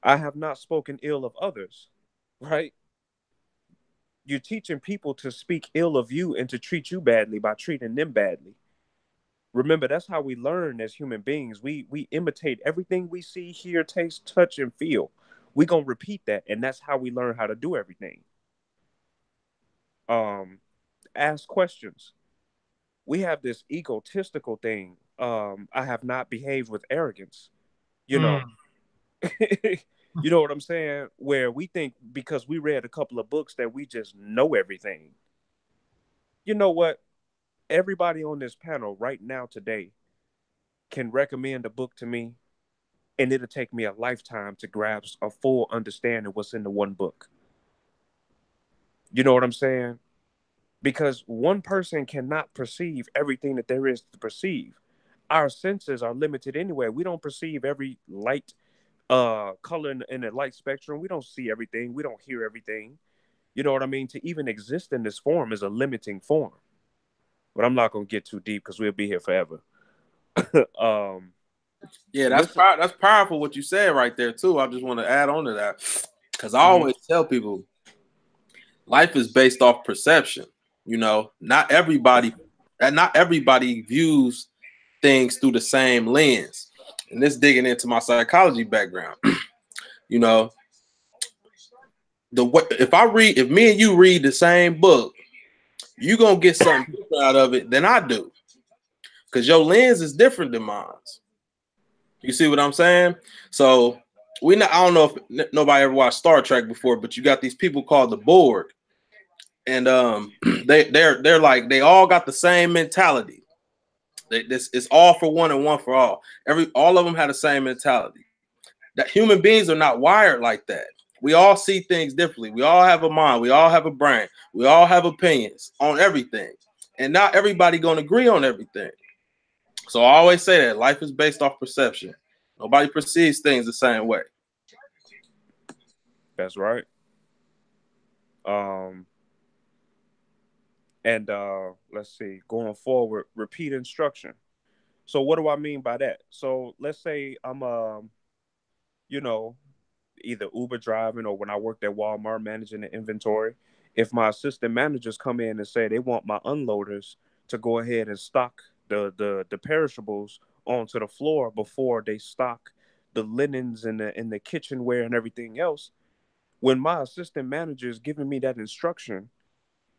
I have not spoken ill of others, right? You're teaching people to speak ill of you and to treat you badly by treating them badly. Remember, that's how we learn as human beings. We imitate everything we see, hear, taste, touch, and feel. We're going to repeat that, and that's how we learn how to do everything. Ask questions. We have this egotistical thing. I have not behaved with arrogance. You know, you know what I'm saying? Where we think because we read a couple of books that we just know everything. You know what? Everybody on this panel right now today can recommend a book to me, and it'll take me a lifetime to grasp a full understanding of what's in the one book. You know what I'm saying? Because one person cannot perceive everything that there is to perceive. Our senses are limited anyway. We don't perceive every light color in the light spectrum. We don't see everything. We don't hear everything. You know what I mean? To even exist in this form is a limiting form. But I'm not going to get too deep because we'll be here forever. Yeah, that's powerful what you said right there too. I just want to add on to that because I always tell people life is based off perception. Not everybody views things through the same lens. And this digging into my psychology background, if me and you read the same book, you're gonna get something different out of it than I do. Because your lens is different than mine. You see what I'm saying? So I don't know if nobody ever watched Star Trek before, but you got these people called the Borg. And they're like they all got the same mentality. It's all for one and one for all. All of them had the same mentality. That human beings are not wired like that. We all see things differently. We all have a mind. We all have a brain. We all have opinions on everything. And not everybody gonna agree on everything. So I always say that life is based off perception. Nobody perceives things the same way. That's right. And let's see, going forward, repeat instruction. So what do I mean by that? So let's say I'm either Uber driving or when I worked at Walmart managing the inventory. If my assistant managers come in and say they want my unloaders to go ahead and stock the perishables onto the floor before they stock the linens and the kitchenware and everything else. When my assistant manager is giving me that instruction,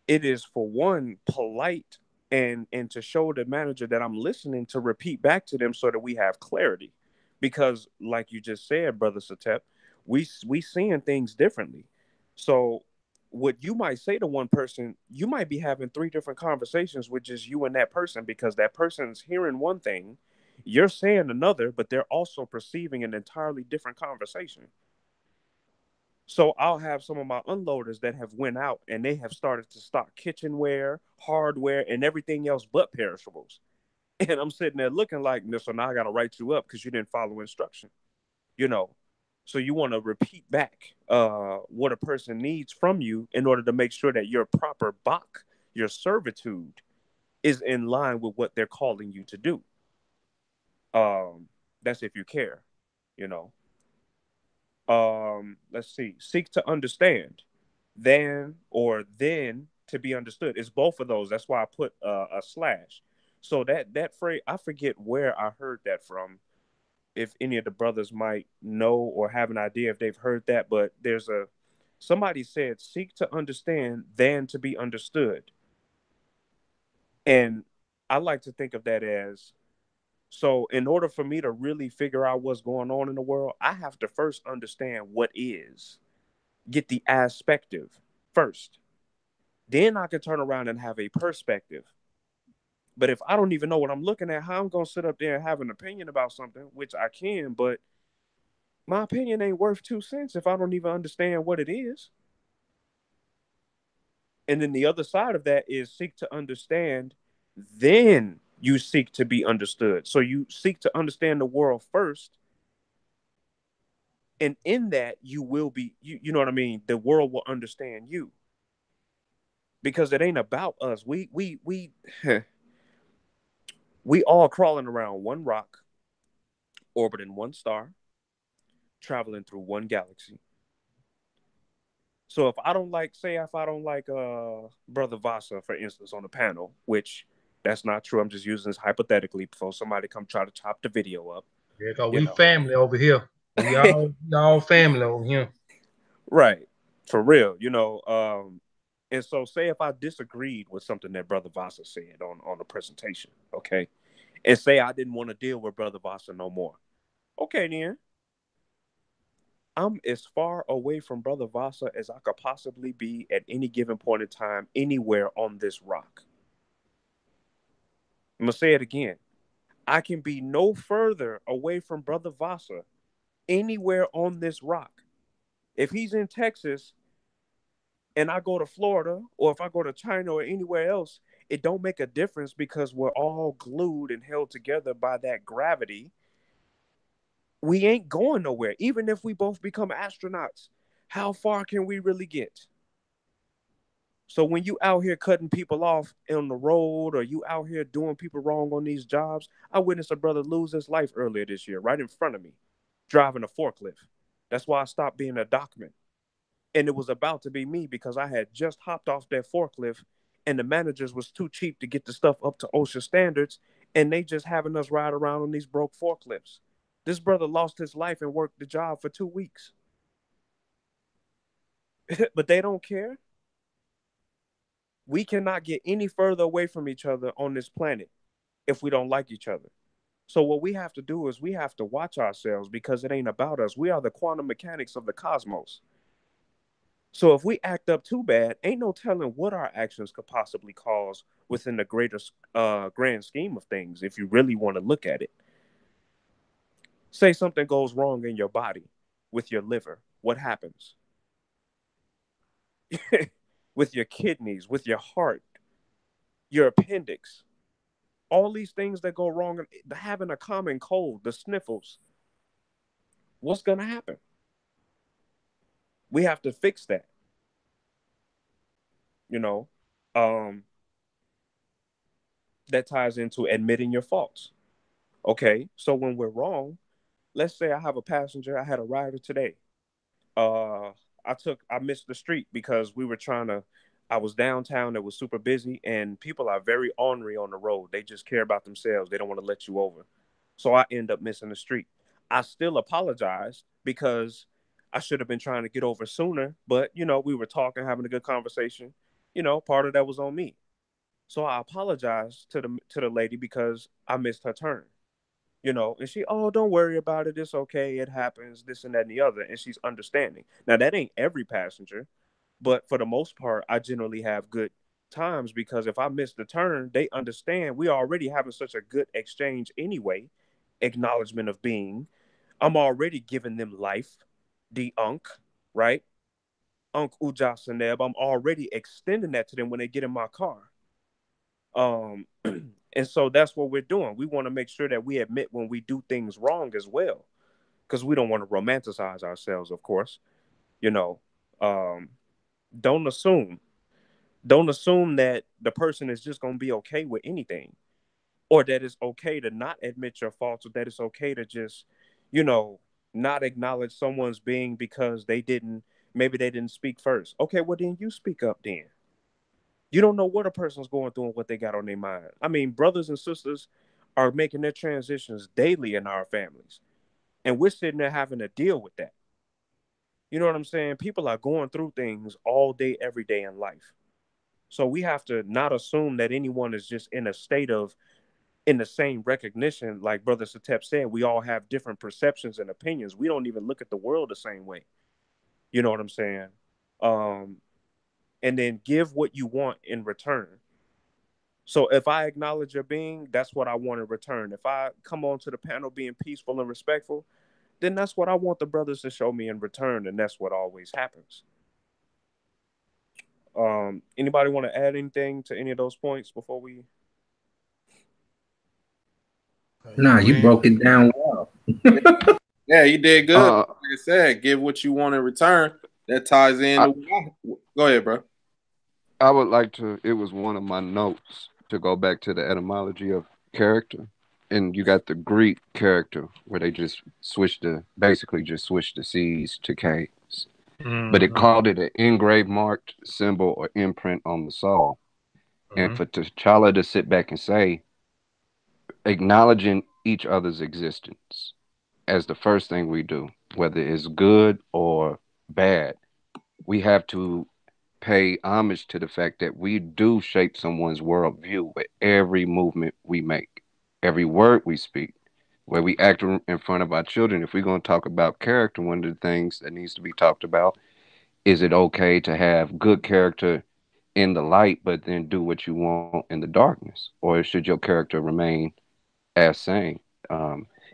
it is, for one, polite, and to show the manager that I'm listening, to repeat back to them so that we have clarity. Because like you just said, Brother Setep, we seeing things differently. So what you might say to one person, you might be having three different conversations with just you and that person, because that person's hearing one thing, you're saying another, but they're also perceiving an entirely different conversation. So I'll have some of my unloaders that have went out and they have started to stock kitchenware, hardware, and everything else but perishables. And I'm sitting there looking like, so now I got to write you up because you didn't follow instruction, you know. So you want to repeat back what a person needs from you in order to make sure that your proper bach, your servitude, is in line with what they're calling you to do. That's if you care, you know. Let's see. Seek to understand, then to be understood. It's both of those. That's why I put a slash. So that phrase, I forget where I heard that from. If any of the brothers might know or have an idea if they've heard that, but somebody said, seek to understand, then to be understood. And I like to think of that as, so in order for me to really figure out what's going on in the world, I have to first understand what is, get the aspective first. Then I can turn around and have a perspective. But if I don't even know what I'm looking at, how I'm going to sit up there and have an opinion about something, which I can, but my opinion ain't worth 2 cents if I don't even understand what it is. And then the other side of that is seek to understand, then you seek to be understood. So you seek to understand the world first. And in that, you will be, you know what I mean? The world will understand you. Because it ain't about us. We all crawling around one rock, orbiting one star, traveling through one galaxy. So if I don't like Brother Vyasa, for instance, on the panel, which that's not true. I'm just using this hypothetically before somebody come try to chop the video up. Yeah, because we family over here. We all family over here. Right. For real, you know. And so say if I disagreed with something that Brother Vyasa said on the presentation, okay? And say I didn't want to deal with Brother Vyasa no more. Okay, then. I'm as far away from Brother Vyasa as I could possibly be at any given point in time, anywhere on this rock. I'm going to say it again. I can be no further away from Brother Vyasa anywhere on this rock. If he's in Texas and I go to Florida, or if I go to China or anywhere else, it don't make a difference because we're all glued and held together by that gravity. We ain't going nowhere. Even if we both become astronauts, how far can we really get? So when you out here cutting people off on the road, or you out here doing people wrong on these jobs, I witnessed a brother lose his life earlier this year, right in front of me, driving a forklift. That's why I stopped being a dockman. And it was about to be me because I had just hopped off that forklift and the managers was too cheap to get the stuff up to OSHA standards, and they just having us ride around on these broke forklifts. This brother lost his life and worked the job for 2 weeks. But they don't care. We cannot get any further away from each other on this planet if we don't like each other. So what we have to do is we have to watch ourselves, because it ain't about us. We are the quantum mechanics of the cosmos. So if we act up too bad, ain't no telling what our actions could possibly cause within the greater grand scheme of things, if you really want to look at it. Say something goes wrong in your body with your liver. What happens? With your kidneys, with your heart, your appendix. All these things that go wrong, having a common cold, the sniffles. What's going to happen? We have to fix that. You know, that ties into admitting your faults. Okay, so when we're wrong, let's say I have a passenger, I had a rider today. I missed the street because I was downtown, it was super busy, and people are very ornery on the road. They just care about themselves. They don't want to let you over. So I end up missing the street. I still apologized because I should have been trying to get over sooner, but you know, we were talking, having a good conversation. You know, part of that was on me. So I apologized to the lady because I missed her turn. You know, and she, oh, don't worry about it. It's okay. It happens, this and that and the other. And she's understanding. Now, that ain't every passenger, but for the most part, I generally have good times because if I miss the turn, they understand we already having such a good exchange anyway. Acknowledgement of being. I'm already giving them life, the unk, right? Unk Uja Seneb. I'm already extending that to them when they get in my car. And so that's what we're doing. We want to make sure that we admit when we do things wrong as well, because we don't want to romanticize ourselves, of course. You know, don't assume that the person is just going to be okay with anything, or that it's okay to not admit your faults, or that it's okay to just, you know, not acknowledge someone's being because maybe they didn't speak first. Okay, well then you speak up then. You don't know what a person's going through and what they got on their mind. I mean, brothers and sisters are making their transitions daily in our families. And we're sitting there having to deal with that. You know what I'm saying? People are going through things all day, every day in life. So we have to not assume that anyone is just in a state of, in the same recognition. Like Brother Setep said, we all have different perceptions and opinions. We don't even look at the world the same way. You know what I'm saying? And then give what you want in return. So if I acknowledge your being, that's what I want in return. If I come onto the panel being peaceful and respectful, then that's what I want the brothers to show me in return, and that's what always happens. Anybody want to add anything to any of those points before we? Nah, you broke it down well. Yeah, you did good. Like I said, give what you want in return. That ties in. Go ahead, bro. I would like to, it was one of my notes to go back to the etymology of character. And you got the Greek character where they just basically just switched the C's to K's. Mm-hmm. But it called it an engraved marked symbol or imprint on the soul. Mm-hmm. And for T'Challa to sit back and say, acknowledging each other's existence as the first thing we do, whether it's good or bad, we have to pay homage to the fact that we do shape someone's worldview with every movement we make, every word we speak, where we act in front of our children. If we're going to talk about character, one of the things that needs to be talked about, is it okay to have good character in the light, but then do what you want in the darkness? Or should your character remain as sane?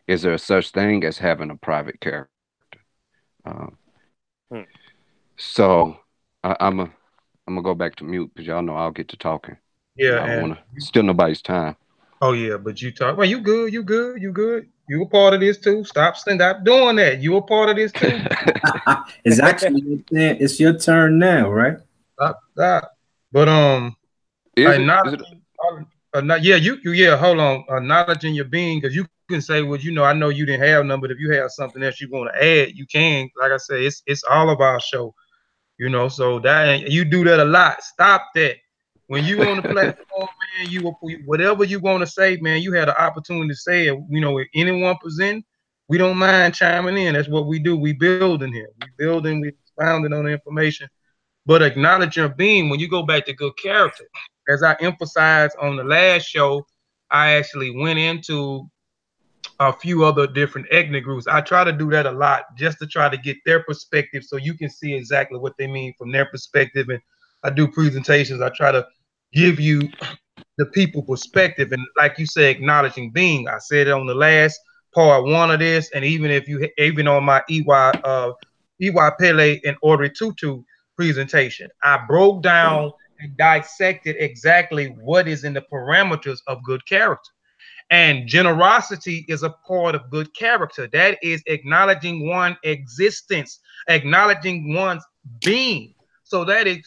Is there such thing as having a private character? So I'm gonna go back to mute because y'all know I'll get to talking. Yeah, I don't want to steal nobody's time. Oh yeah, but you talk. Well, you good. You a part of this too. Stop doing that. You a part of this too. It's actually it's your turn now, right? Stop. But hold on. Acknowledging your being, because you can say, well, you know, I know you didn't have none, but if you have something else you want to add, you can. Like I say, it's all of our show, you know. So that you do that a lot. Stop that. When you on the platform, man, whatever you want to say, man, you had an opportunity to say it. You know, if anyone present, we don't mind chiming in. That's what we do. We building here. We expounding on the information. But acknowledge your being. When you go back to good character, as I emphasized on the last show, I actually went into a few other different ethnic groups. I try to do that a lot just to try to get their perspective so you can see exactly what they mean from their perspective. And I do presentations. I try to give you the people perspective. And like you say, acknowledging being. I said it on the last part one of this. And even on my EY Pele and Order Tutu presentation, I broke down and dissected exactly what is in the parameters of good character. And generosity is a part of good character. That is acknowledging one's existence, acknowledging one's being. So that is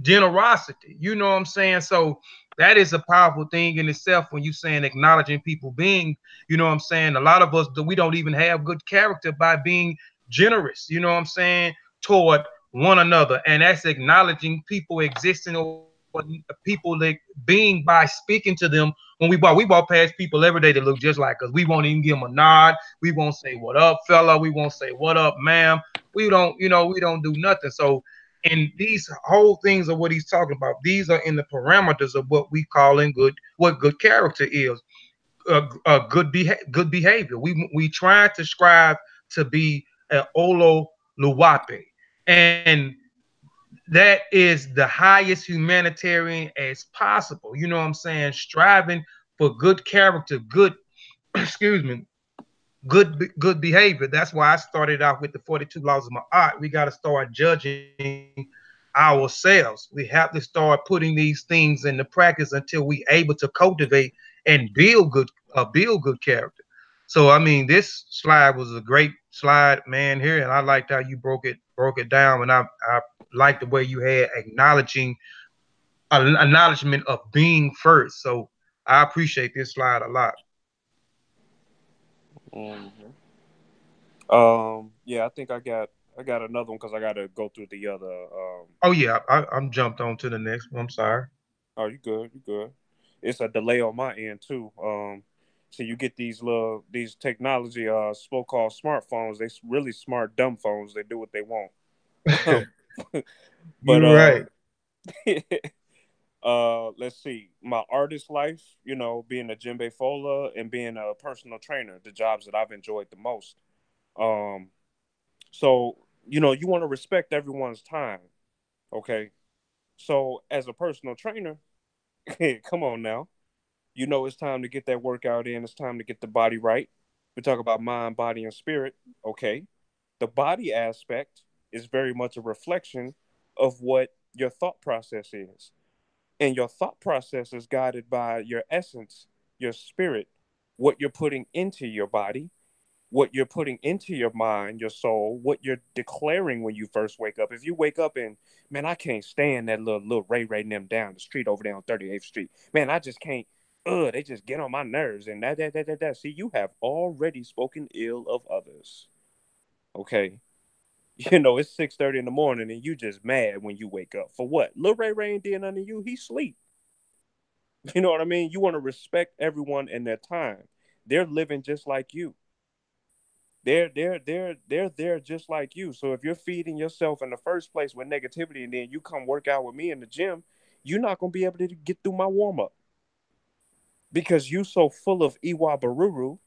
generosity. You know what I'm saying? So that is a powerful thing in itself when you're saying acknowledging people being, you know what I'm saying? A lot of us, we don't even have good character by being generous, you know what I'm saying, toward one another. And that's acknowledging people existing or for people like being by speaking to them when we walk past people every day that look just like us. We won't even give them a nod. We won't say what up, fella. We won't say what up, ma'am. We don't, we don't do nothing. So, and these whole things are what he's talking about. These are in the parameters of what we call in what good character is. Good behavior. We try to strive to be an olo luwape, and that is the highest humanitarian as possible. You know what I'm saying? Striving for good character, good excuse me, good behavior. That's why I started out with the 42 laws of Maat. We got to start judging ourselves. We have to start putting these things into practice until we able to cultivate and build good character. So I mean, this slide was a great slide, man, here, and I liked how you broke it down, and I like the way you had acknowledgement of being first. So I appreciate this slide a lot. Mm-hmm. Yeah, I think I got another one because I got to go through the other. Oh yeah, I'm jumped on to the next one. I'm sorry. Oh, you good? You good? It's a delay on my end too. So you get these technology so-called smartphones. They really smart dumb phones. They do what they want. But You're right. let's see. My artist life, being a djembe fola and being a personal trainer, the jobs that I've enjoyed the most. So you want to respect everyone's time. Okay. So as a personal trainer, come on now. It's time to get that workout in. It's time to get the body right. We talk about mind, body, and spirit. Okay. The body aspect is very much a reflection of what your thought process is. And your thought process is guided by your essence, your spirit, what you're putting into your body, what you're putting into your mind, your soul, what you're declaring when you first wake up. If you wake up and, man, I can't stand that little Ray and them down the street over there on 38th Street. Man, I just can't. They just get on my nerves and that. See, you have already spoken ill of others. Okay. It's 6:30 in the morning and you just mad when you wake up. For what? Lil Ray ain't did nothing to you. He sleep. You know what I mean? You want to respect everyone and their time. They're living just like you. They're there just like you. So if you're feeding yourself in the first place with negativity and then you come work out with me in the gym, you're not gonna be able to get through my warm-up. Because you so full of Iwa Baruru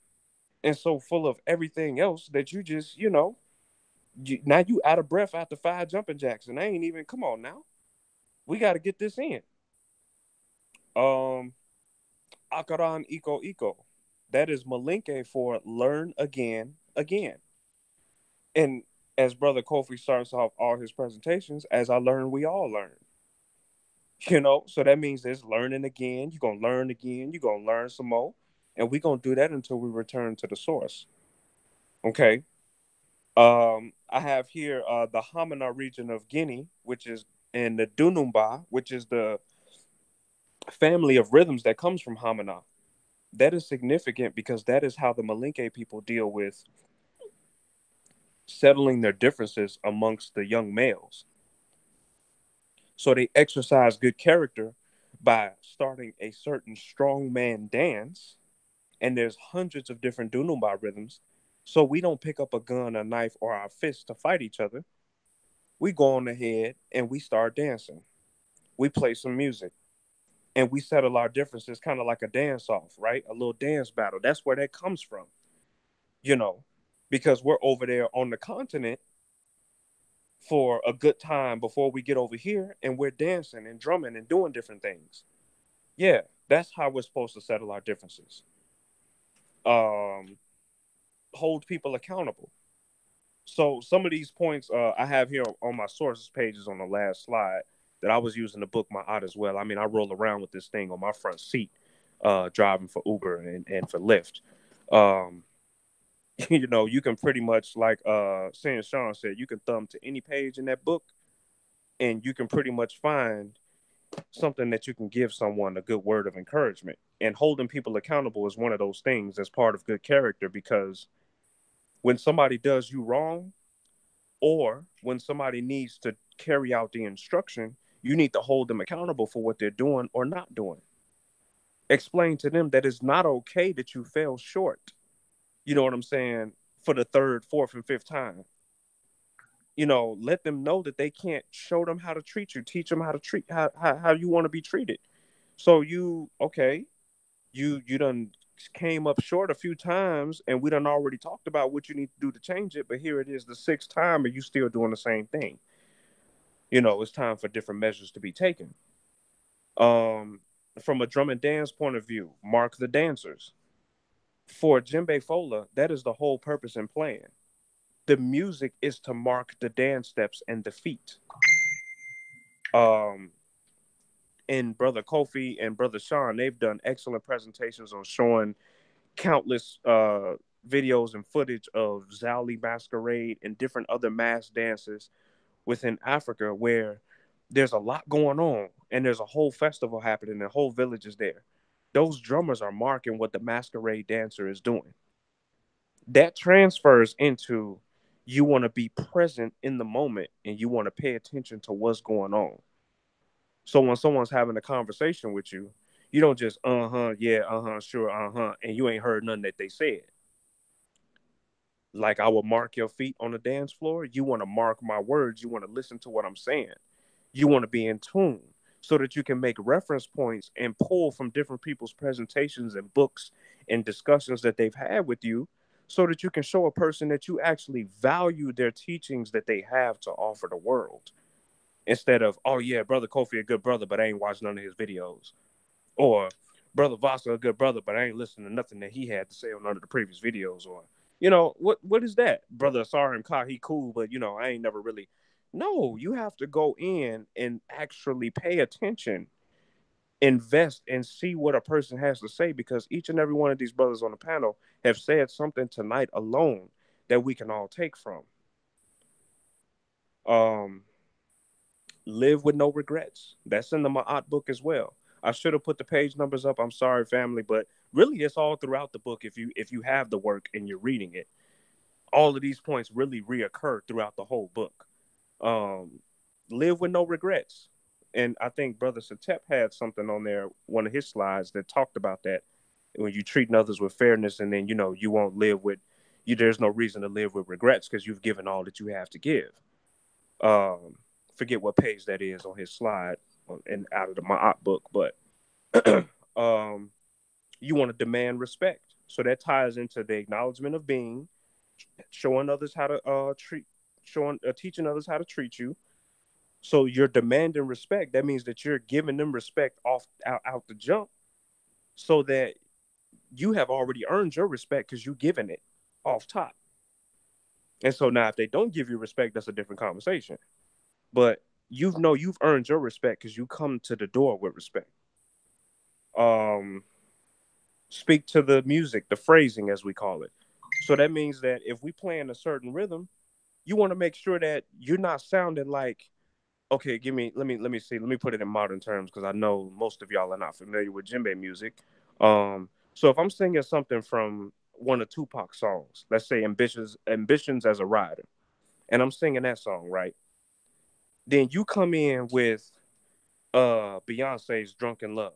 and so full of everything else that you just, now you out of breath after 5 jumping jacks. And I ain't even, come on now. We got to get this in. Akaran Iko. That is Malinke for learn again. And as Brother Kofi starts off all his presentations, as I learn, we all learn. So that means there's learning again. You're going to learn again. You're going to learn some more. And we're going to do that until we return to the source. Okay. I have here the Hamana region of Guinea, which is in the Dunumba, which is the family of rhythms that comes from Hamana. That is significant because that is how the Malinke people deal with settling their differences amongst the young males. So they exercise good character by starting a certain strongman dance. And there's hundreds of different Dunumba rhythms. So we don't pick up a gun, a knife, or our fist to fight each other. We go on ahead and we start dancing. We play some music. And we settle our differences kind of like a dance-off, right? A little dance battle. That's where that comes from. Because we're over there on the continent for a good time before we get over here, and we're dancing and drumming and doing different things. Yeah, that's how we're supposed to settle our differences. Hold people accountable. So some of these points I have here on my sources pages on the last slide that I was using to book my out as well. I mean, I roll around with this thing on my front seat, driving for Uber and for Lyft. You can pretty much, like saying Shawn said, you can thumb to any page in that book and you can pretty much find something that you can give someone a good word of encouragement. And holding people accountable is one of those things as part of good character, because when somebody does you wrong or when somebody needs to carry out the instruction, You need to hold them accountable for what they're doing or not doing. Explain to them that it's not okay that you fell short. You know what I'm saying? For the third, fourth, and fifth time. You know, let them know that they can't. Show them how to treat you. Teach them how to treat how you want to be treated. So you done came up short a few times, and we done already talked about what you need to do to change it. But here it is, the sixth time, and you still doing the same thing. You know, it's time for different measures to be taken. From a drum and dance point of view, mark the dancers. For djembe fola, that is the whole purpose and plan. The music is to mark the dance steps and the feet. And Brother Kofi and Brother Shawn, they've done excellent presentations on showing countless videos and footage of Zali masquerade and different other mass dances within Africa, where there's a lot going on and there's a whole festival happening and the whole village is there. Those drummers are marking what the masquerade dancer is doing. That transfers into, you want to be present in the moment and you want to pay attention to what's going on. So when someone's having a conversation with you, you don't just yeah, sure, and you ain't heard nothing that they said. Like I will mark your feet on the dance floor. You want to mark my words. You want to listen to what I'm saying. You want to be in tune so that you can make reference points and pull from different people's presentations and books and discussions that they've had with you, so that you can show a person that you actually value their teachings that they have to offer the world. Instead of, oh yeah, Brother Kofi a good brother, but I ain't watched none of his videos. Or Brother Vyasa a good brother, but I ain't listened to nothing that he had to say on none of the previous videos. Or, you know, what is that? Brother Asar and Kha, he cool, but, you know, I ain't never really. No, you have to go in and actually pay attention, invest, and see what a person has to say, because each and every one of these brothers on the panel have said something tonight alone that we can all take from. Live with no regrets. That's in the Ma'at book as well. I should have put the page numbers up. I'm sorry, family, but really it's all throughout the book. If you have the work and you're reading it, all of these points really reoccur throughout the whole book. Live with no regrets. And I think Brother Setep had something on there, one of his slides, that talked about that. When you treat others with fairness, and then, you know, you won't live with you. There's no reason to live with regrets because you've given all that you have to give. Forget what page that is on his slide and out of the Ma'at book, but you want to demand respect. So that ties into the acknowledgement of being, showing others how to teaching others how to treat you. So you're demanding respect. That means that you're giving them respect out the jump, so that you have already earned your respect because you're giving it off top. And so now if they don't give you respect, that's a different conversation. But you've earned your respect because you come to the door with respect. Speak to the music, the phrasing as we call it. So that means that if we play in a certain rhythm, you want to make sure that you're not sounding like, okay, let me put it in modern terms, because I know most of y'all are not familiar with djembe music. So if I'm singing something from one of Tupac's songs, let's say Ambitions as a Rider, and I'm singing that song, right? Then you come in with Beyonce's Drunken Love.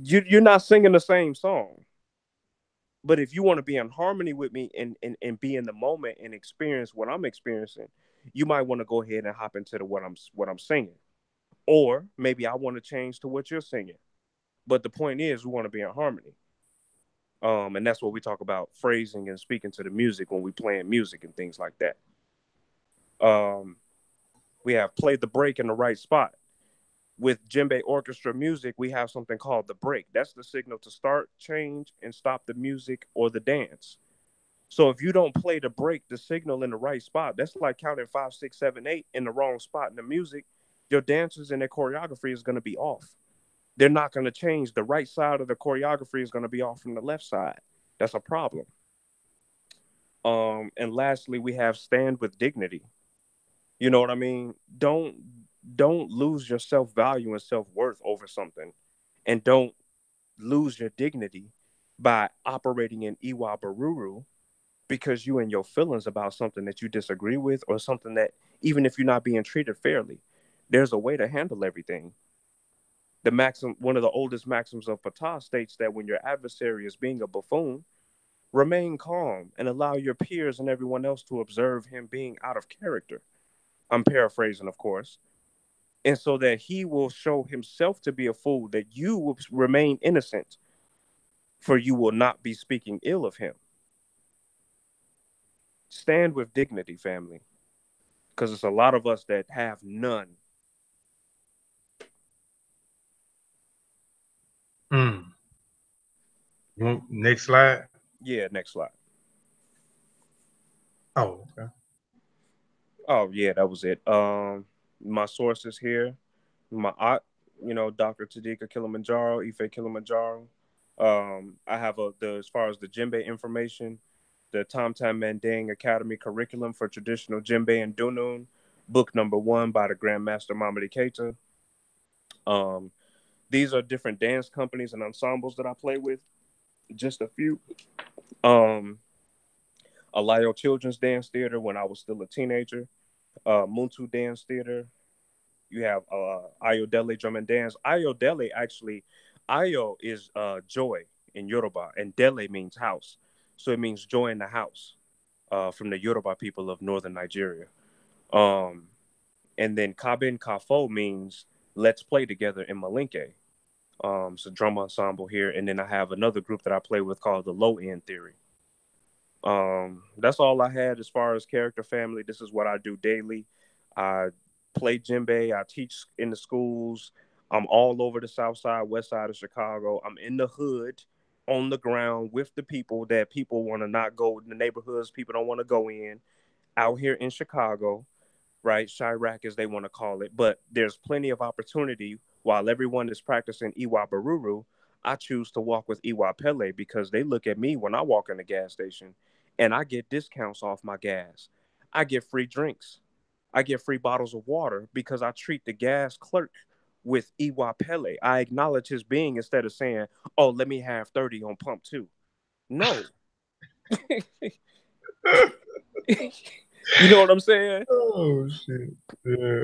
You're not singing the same song. But if you want to be in harmony with me and be in the moment and experience what I'm experiencing, you might want to go ahead and hop into what I'm singing. Or maybe I want to change to what you're singing. But the point is, we want to be in harmony. And that's what we talk about, phrasing and speaking to the music when we playing music and things like that. We have played the break in the right spot. With djembe orchestra music, we have something called the break. That's the signal to start, change, and stop the music or the dance. So if you don't play the break, the signal in the right spot, that's like counting 5, 6, 7, 8 in the wrong spot in the music. Your dancers and their choreography is going to be off. They're not going to change. The right side of the choreography is going to be off from the left side. That's a problem. And lastly, we have stand with dignity. You know what I mean? Don't lose your self-value and self-worth over something. And don't lose your dignity by operating in Iwa Baruru, because you and your feelings about something that you disagree with, or something that, even if you're not being treated fairly, there's a way to handle everything. One of the oldest maxims of Ptah states that when your adversary is being a buffoon, remain calm and allow your peers and everyone else to observe him being out of character. I'm paraphrasing, of course. And so that he will show himself to be a fool, that you will remain innocent, for you will not be speaking ill of him. Stand with dignity, family, because it's a lot of us that have none. Next slide. Yeah, next slide. Oh, okay. Oh, yeah, that was it. My sources here, my aunt, Dr. Tadika Kilimanjaro, Ife Kilimanjaro. I have as far as the djembe information, the Tam Tam Manding Academy Curriculum for Traditional Djembe and Dunun, book number 1 by the Grandmaster Mamadi Keita. These are different dance companies and ensembles that I play with. Just a few. Alayo Children's Dance Theater when I was still a teenager. Muntu Dance Theater. You have Ayodele Drum and Dance. Ayodele, actually, Ayo is joy in Yoruba, and Dele means house. So it means joy in the house from the Yoruba people of northern Nigeria. And then Kabin Kafo means let's play together in Malinke. It's a drum ensemble here. And then I have another group that I play with called the Low End Theory. That's all I had as far as character family. This is what I do daily. I play djembe. I teach in the schools. I'm all over the south side, west side of Chicago. I'm in the hood, on the ground with the people that people want to not go in the neighborhoods people don't want to go in, out here in Chicago, right? Chirac, as they want to call it. But there's plenty of opportunity. While everyone is practicing Iwa Baruru, I choose to walk with Iwa Pele because they look at me when I walk in the gas station and I get discounts off my gas. I get free drinks. I get free bottles of water because I treat the gas clerk with Iwa Pele. I acknowledge his being instead of saying, oh, let me have 30 on pump 2. No. You know what I'm saying? Oh, shit. Yeah.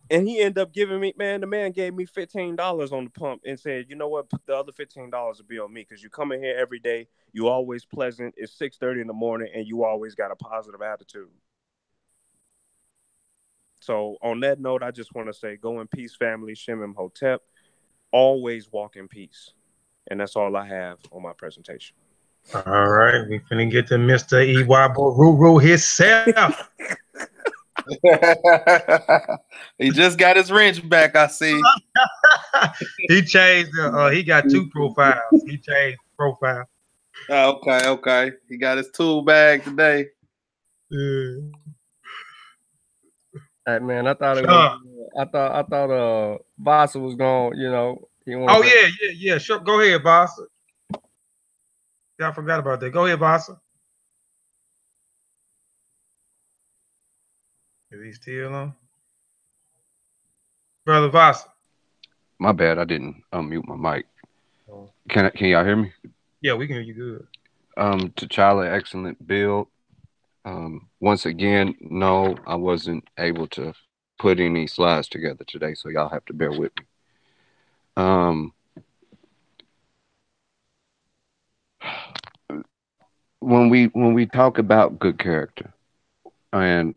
And he ended up giving me, the man gave me $15 on the pump and said, you know what, the other $15 will be on me because you come in here every day, you always pleasant, it's 6:30 in the morning, and you always got a positive attitude. So on that note, I just want to say, go in peace, family, Shemim Hotep, always walk in peace. And that's all I have on my presentation. All right, we finna get to Mr. Iwa Baruru himself. He just got his wrench back, I see. He changed. He got 2 profiles. He changed profile. Okay. He got his tool bag today. Hey man, I thought it was. I thought Vyasa was going. Oh yeah. Sure, go ahead, Vyasa. Yeah, I forgot about that. Go ahead, Vyasa. Is he still on? Brother Vyasa. My bad, I didn't unmute my mic. Can y'all hear me? Yeah, we can hear you good. T'Challa, excellent build. Once again, no, I wasn't able to put any slides together today, so y'all have to bear with me. When we talk about good character, and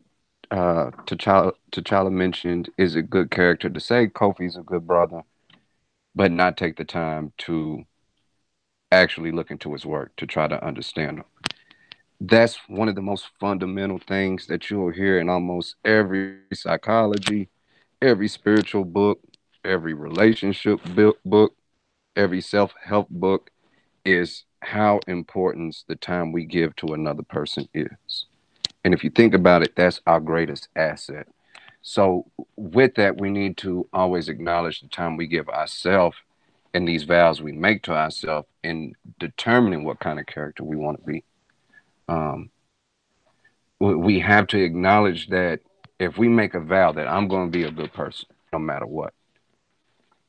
T'Challa mentioned, is it good character to say Kofi's a good brother, but not take the time to actually look into his work to try to understand him? That's one of the most fundamental things that you'll hear in almost every psychology, every spiritual book, every relationship book, every self-help book, is how important the time we give to another person is. And if you think about it, that's our greatest asset. So with that, we need to always acknowledge the time we give ourselves and these vows we make to ourselves in determining what kind of character we want to be. We have to acknowledge that if we make a vow that I'm going to be a good person, no matter what,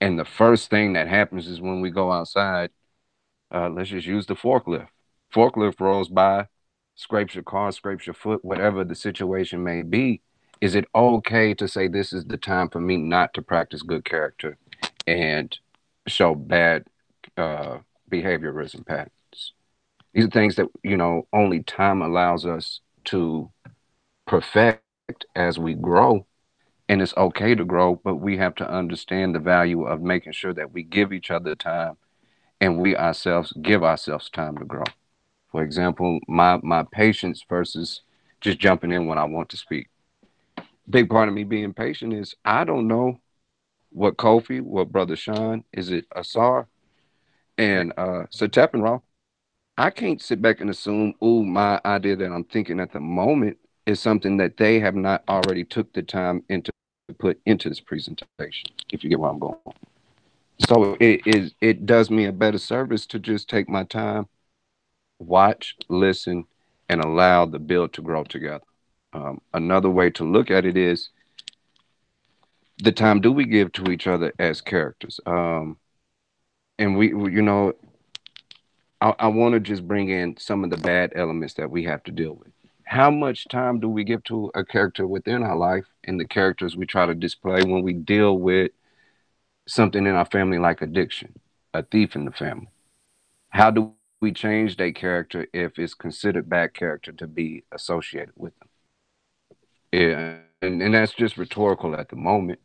and the first thing that happens is when we go outside, let's just use the forklift. Forklift rolls by, scrapes your car, scrapes your foot, whatever the situation may be, is it okay to say this is the time for me not to practice good character and show bad behaviorism patterns? These are things that, you know, only time allows us to perfect as we grow. And it's okay to grow, but we have to understand the value of making sure that we give each other time and we ourselves give ourselves time to grow. For example, my patience versus just jumping in when I want to speak. Big part of me being patient is I don't know what Kofi, what Brother Shawn, is it Asar and Setepenre. I can't sit back and assume, oh, my idea that I'm thinking at the moment is something that they have not already took the time into put into this presentation, if you get where I'm going. So it does me a better service to just take my time, watch, listen, and allow the build to grow together. Another way to look at it is the time do we give to each other as characters. And we you know, I want to just bring in some of the bad elements that we have to deal with. How much time do we give to a character within our life and the characters we try to display when we deal with something in our family like addiction, a thief in the family? How do we change that character if it's considered bad character to be associated with them? Yeah, and that's just rhetorical at the moment.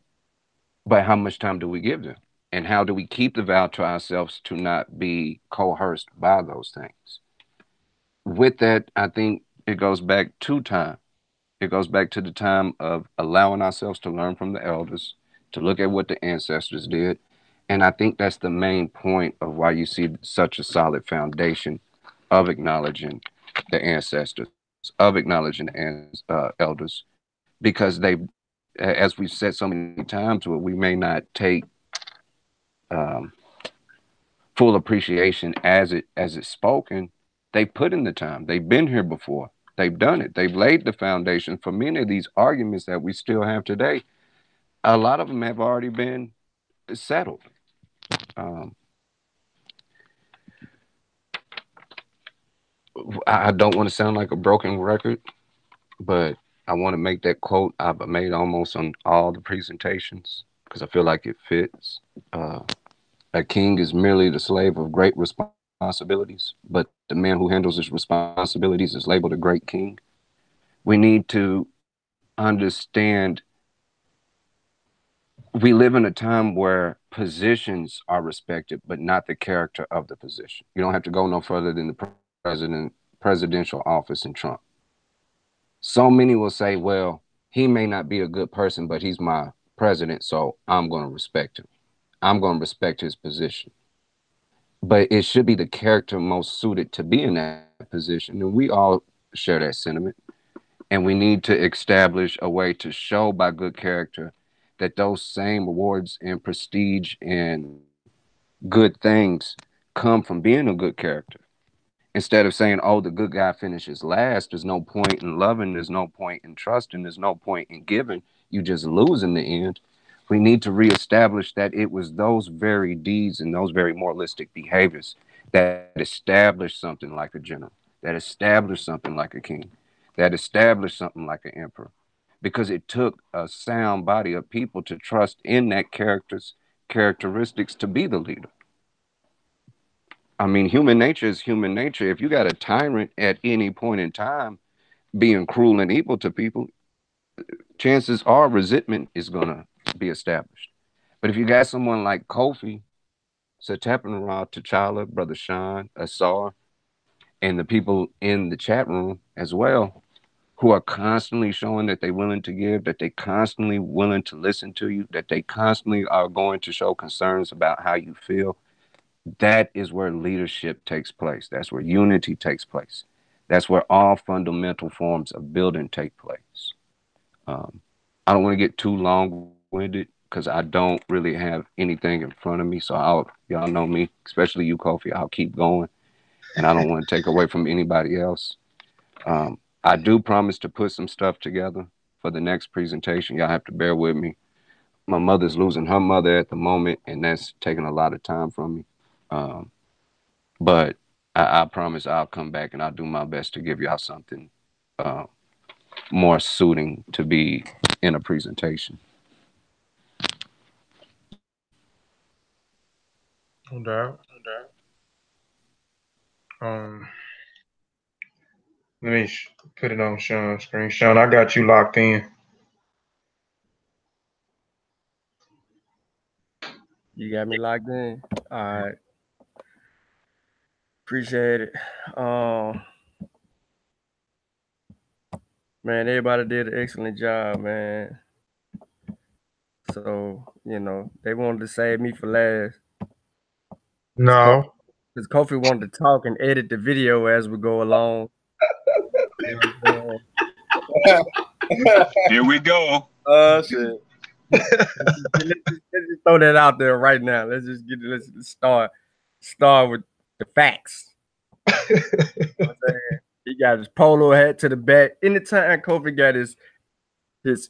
But how much time do we give them? And how do we keep the vow to ourselves to not be coerced by those things? With that, I think it goes back to time. It goes back to the time of allowing ourselves to learn from the elders, to look at what the ancestors did. And I think that's the main point of why you see such a solid foundation of acknowledging the ancestors, of acknowledging the elders, because they, as we've said so many times, we may not take full appreciation as it's spoken. They put in the time. They've been here before. They've done it. They've laid the foundation for many of these arguments that we still have today. A lot of them have already been settled. I don't want to sound like a broken record, but I want to make that quote I've made almost on all the presentations because I feel like it fits. A king is merely the slave of great responsibilities, but the man who handles his responsibilities is labeled a great king. We need to understand we live in a time where positions are respected, but not the character of the position. You don't have to go no further than the presidential office in Trump. So many will say, well, he may not be a good person, but he's my president, so I'm going to respect him. I'm going to respect his position. But it should be the character most suited to be in that position. And we all share that sentiment. And we need to establish a way to show by good character that those same rewards and prestige and good things come from being a good character. Instead of saying, oh, the good guy finishes last, there's no point in loving, there's no point in trusting, there's no point in giving, you just lose in the end. We need to reestablish that it was those very deeds and those very moralistic behaviors that established something like a general, that established something like a king, that established something like an emperor. Because it took a sound body of people to trust in that character's characteristics to be the leader. I mean, human nature is human nature. If you got a tyrant at any point in time being cruel and evil to people, chances are resentment is going to be established. But if you got someone like Kofi, Setepenre, T'Challa, Brother Shawn, Asar, and the people in the chat room as well, who are constantly showing that they're willing to give, that they're constantly willing to listen to you, that they constantly are going to show concerns about how you feel, that is where leadership takes place. That's where unity takes place. That's where all fundamental forms of building take place. I don't want to get too long-winded because I don't really have anything in front of me. So y'all know me, especially you, Kofi. I'll keep going, and I don't want to take away from anybody else. I do promise to put some stuff together for the next presentation. Y'all have to bear with me. My mother's losing her mother at the moment, and that's taking a lot of time from me. But I promise I'll come back and I'll do my best to give y'all something more suiting to be in a presentation. No doubt. Let me put it on Shawn's screen. Shawn, I got you locked in. You got me locked in. All right. Appreciate it. Man, everybody did an excellent job, man. So, you know, they wanted to save me for last. No. Because Kofi wanted to talk and edit the video as we go along. You know what I'm saying? Here we go. Oh, shit. let's just throw that out there right now. Let's start with the facts. You know what I'm saying? He got his polo hat to the back. Anytime Kofi got his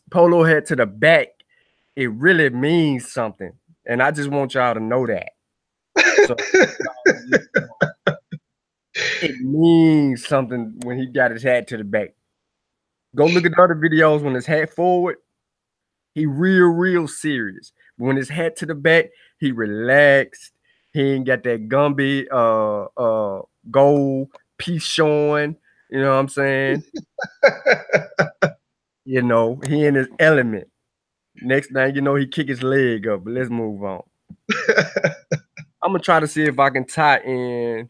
polo hat to the back, it really means something. And I just want y'all to know that. So it means something when he got his hat to the back. Go look at the other videos when his hat forward. He real serious. When his hat to the back, he relaxed. He ain't got that Gumby gold piece showing. You know what I'm saying? You know, he in his element. Next thing you know, he kick his leg up. But let's move on. I'm gonna try to see if I can tie in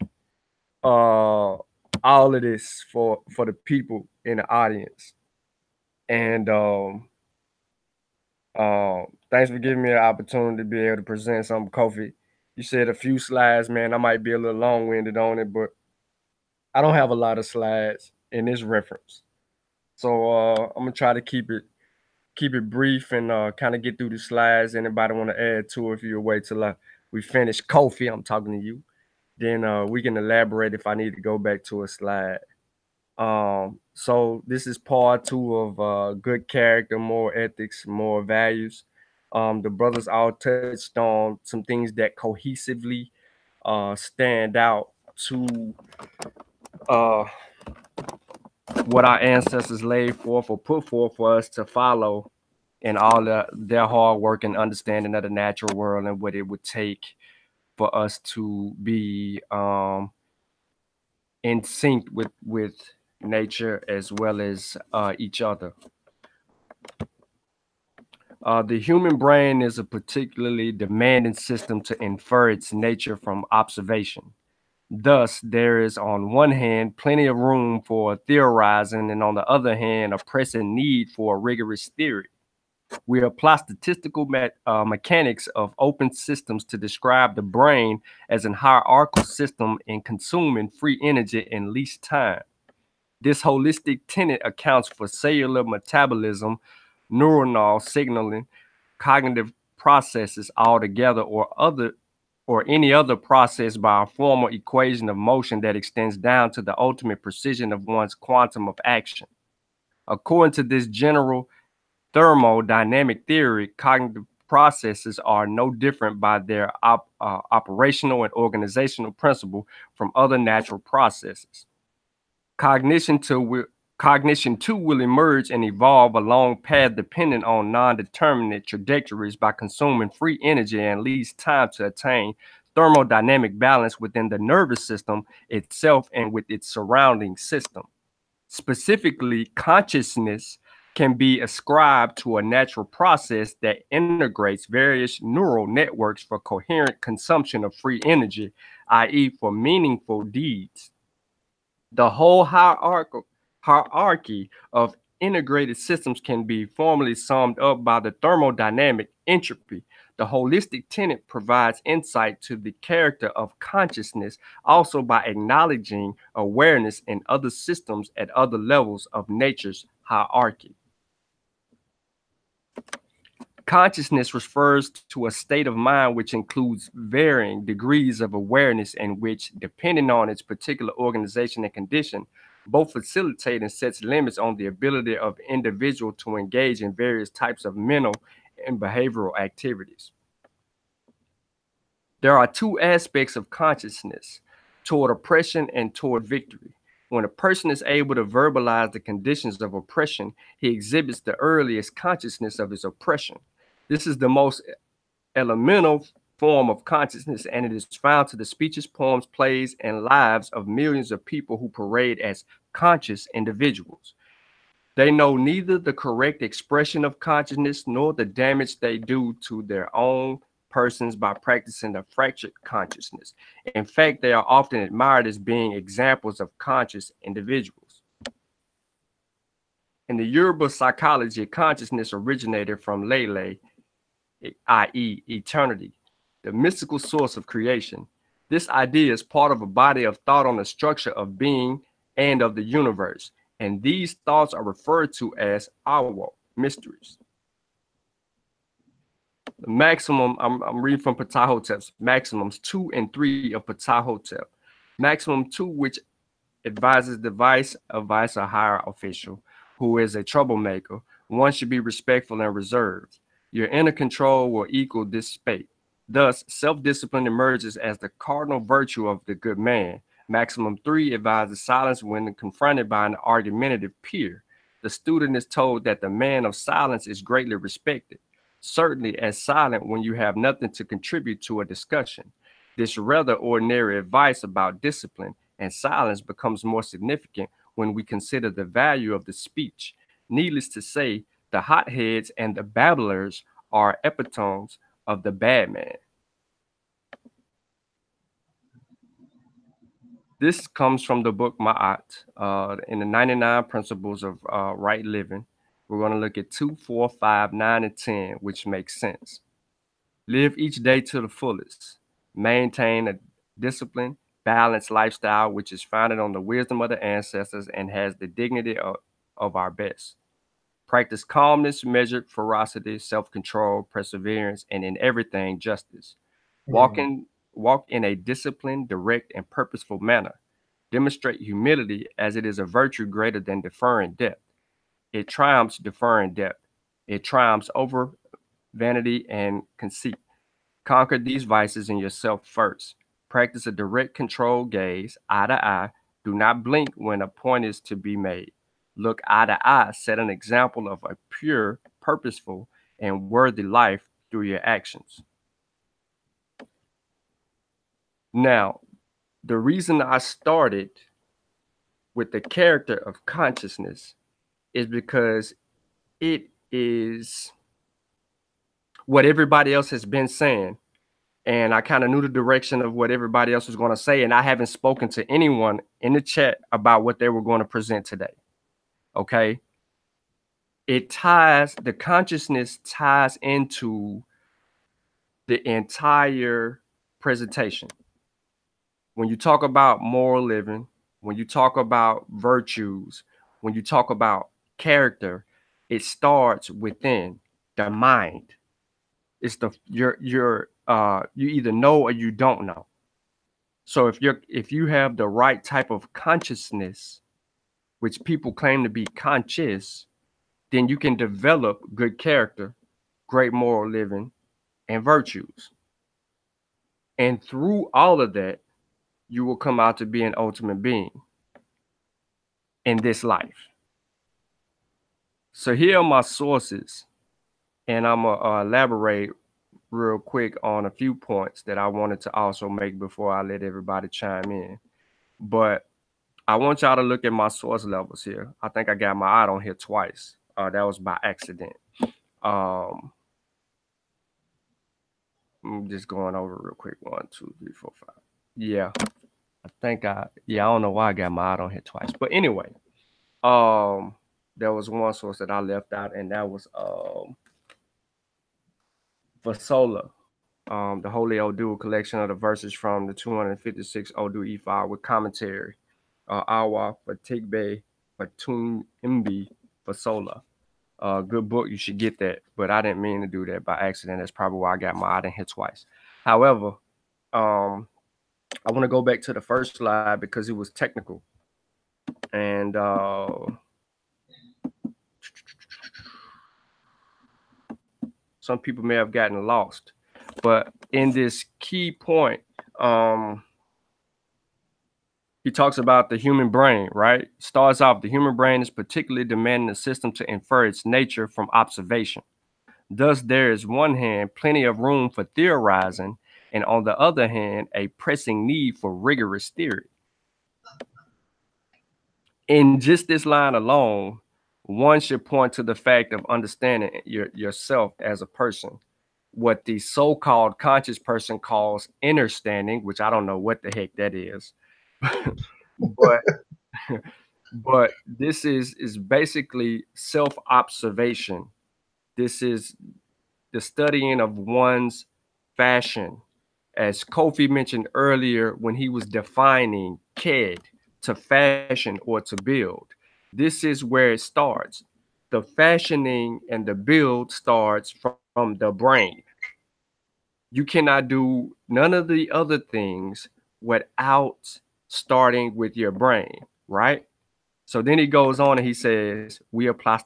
all of this for the people in the audience. And thanks for giving me an opportunity to be able to present something, Kofi. You said a few slides, man. I might be a little long-winded on it, but I don't have a lot of slides in this reference. So I'm gonna try to keep it brief and kind of get through the slides. Anybody want to add to it, if you wait till we finish? Kofi, I'm talking to you. Then we can elaborate if I need to go back to a slide. So this is part 2 of good character, more ethics, more values. The brothers all touched on some things that cohesively stand out to what our ancestors laid forth or put forth for us to follow in all their hard work and understanding of the natural world and what it would take for us to be in sync with nature as well as each other. The human brain is a particularly demanding system to infer its nature from observation. Thus, there is on one hand plenty of room for theorizing, and on the other hand, a pressing need for a rigorous theory. We apply statistical mechanics of open systems to describe the brain as an hierarchical system in consuming free energy in least time. This holistic tenet accounts for cellular metabolism, neuronal signaling, cognitive processes altogether, or any other process by a formal equation of motion that extends down to the ultimate precision of one's quantum of action. According to this general thermodynamic theory, cognitive processes are no different by their operational and organizational principle from other natural processes. Cognition too will emerge and evolve along path dependent on non-determinate trajectories by consuming free energy and least time to attain thermodynamic balance within the nervous system itself and with its surrounding system. Specifically, consciousness can be ascribed to a natural process that integrates various neural networks for coherent consumption of free energy, i.e., for meaningful deeds. The whole hierarchy of integrated systems can be formally summed up by the thermodynamic entropy. The holistic tenet provides insight to the character of consciousness also by acknowledging awareness in other systems at other levels of nature's hierarchy. Consciousness refers to a state of mind which includes varying degrees of awareness and which, depending on its particular organization and condition, both facilitate and sets limits on the ability of the individual to engage in various types of mental and behavioral activities. There are two aspects of consciousness. toward oppression and toward victory. When a person is able to verbalize the conditions of oppression, he exhibits the earliest consciousness of his oppression. This is the most elemental form of consciousness, and it is found to the speeches, poems, plays, and lives of millions of people who parade as conscious individuals. They know neither the correct expression of consciousness nor the damage they do to their own persons by practicing a fractured consciousness. In fact, they are often admired as being examples of conscious individuals. In the Yoruba psychology, consciousness originated from Lele, i.e., eternity, the mystical source of creation. This idea is part of a body of thought on the structure of being and of the universe, and these thoughts are referred to as awo, mysteries. The maximum, I'm reading from Ptahhotep's Maxims 2 and 3 of Ptahhotep. Maximum 2, which advises the vice of Vyasa higher official, who is a troublemaker. One should be respectful and reserved. Your inner control will equal this spate. Thus, self-discipline emerges as the cardinal virtue of the good man. Maximum 3 advises silence when confronted by an argumentative peer. The student is told that the man of silence is greatly respected, certainly as silent when you have nothing to contribute to a discussion. This rather ordinary advice about discipline and silence becomes more significant when we consider the value of the speech. Needless to say, the hotheads and the babblers are epitomes of the bad man. This comes from the book Maat, in the 99 Principles of Right Living. We're going to look at 2, 4, 5, 9, and 10, which makes sense. Live each day to the fullest. Maintain a disciplined, balanced lifestyle, which is founded on the wisdom of the ancestors and has the dignity of our best. Practice calmness, measured ferocity, self-control, perseverance, and in everything, justice. Walk in a disciplined, direct, and purposeful manner. Demonstrate humility, as it is a virtue greater than deferring debt. It triumphs deferring debt. It triumphs over vanity and conceit. Conquer these vices in yourself first. Practice a direct controlled gaze, eye to eye. Do not blink when a point is to be made. Look eye to eye. Set an example of a pure, purposeful, and worthy life through your actions. Now, the reason I started with the character of consciousness is because it is what everybody else has been saying. And I kind of knew the direction of what everybody else was going to say. And I haven't spoken to anyone in the chat about what they were going to present today. Okay. It ties, the consciousness ties into the entire presentation. When you talk about moral living, when you talk about virtues, when you talk about character, it starts within the mind. It's the you either know or you don't know. So if you have the right type of consciousness, which people claim to be conscious, then you can develop good character, great moral living, and virtues. And through all of that, you will come out to be an ultimate being in this life. So here are my sources, and I'm going to elaborate real quick on a few points that I wanted to also make before I let everybody chime in. But I want y'all to look at my source levels here. I think I got my eye on here twice. That was by accident. I'm just going over real quick. 1, 2, 3, 4, 5. Yeah. I don't know why I got my eye on here twice. But anyway, there was one source that I left out, and that was Vasola, the Holy Odu collection of the verses from the 256 Odu E5 with commentary. Awa Fatigbe Fatun Imbi Vasola. Good book. You should get that. But I didn't mean to do that by accident. That's probably why I got my eye in here twice. However, I want to go back to the first slide because it was technical. And some people may have gotten lost. But in this key point, he talks about the human brain, right? Starts off, the human brain is particularly demanding a system to infer its nature from observation. Thus, there is one hand plenty of room for theorizing, and on the other hand, a pressing need for rigorous theory. In just this line alone, one should point to the fact of understanding yourself as a person. What the so-called conscious person calls understanding, which I don't know what the heck that is, but this is basically self-observation. This is the studying of one's fashion. As Kofi mentioned earlier when he was defining KED, to fashion or to build. This is where it starts. The fashioning and the build starts from the brain. You cannot do none of the other things without starting with your brain, right? So then he goes on and he says, we apply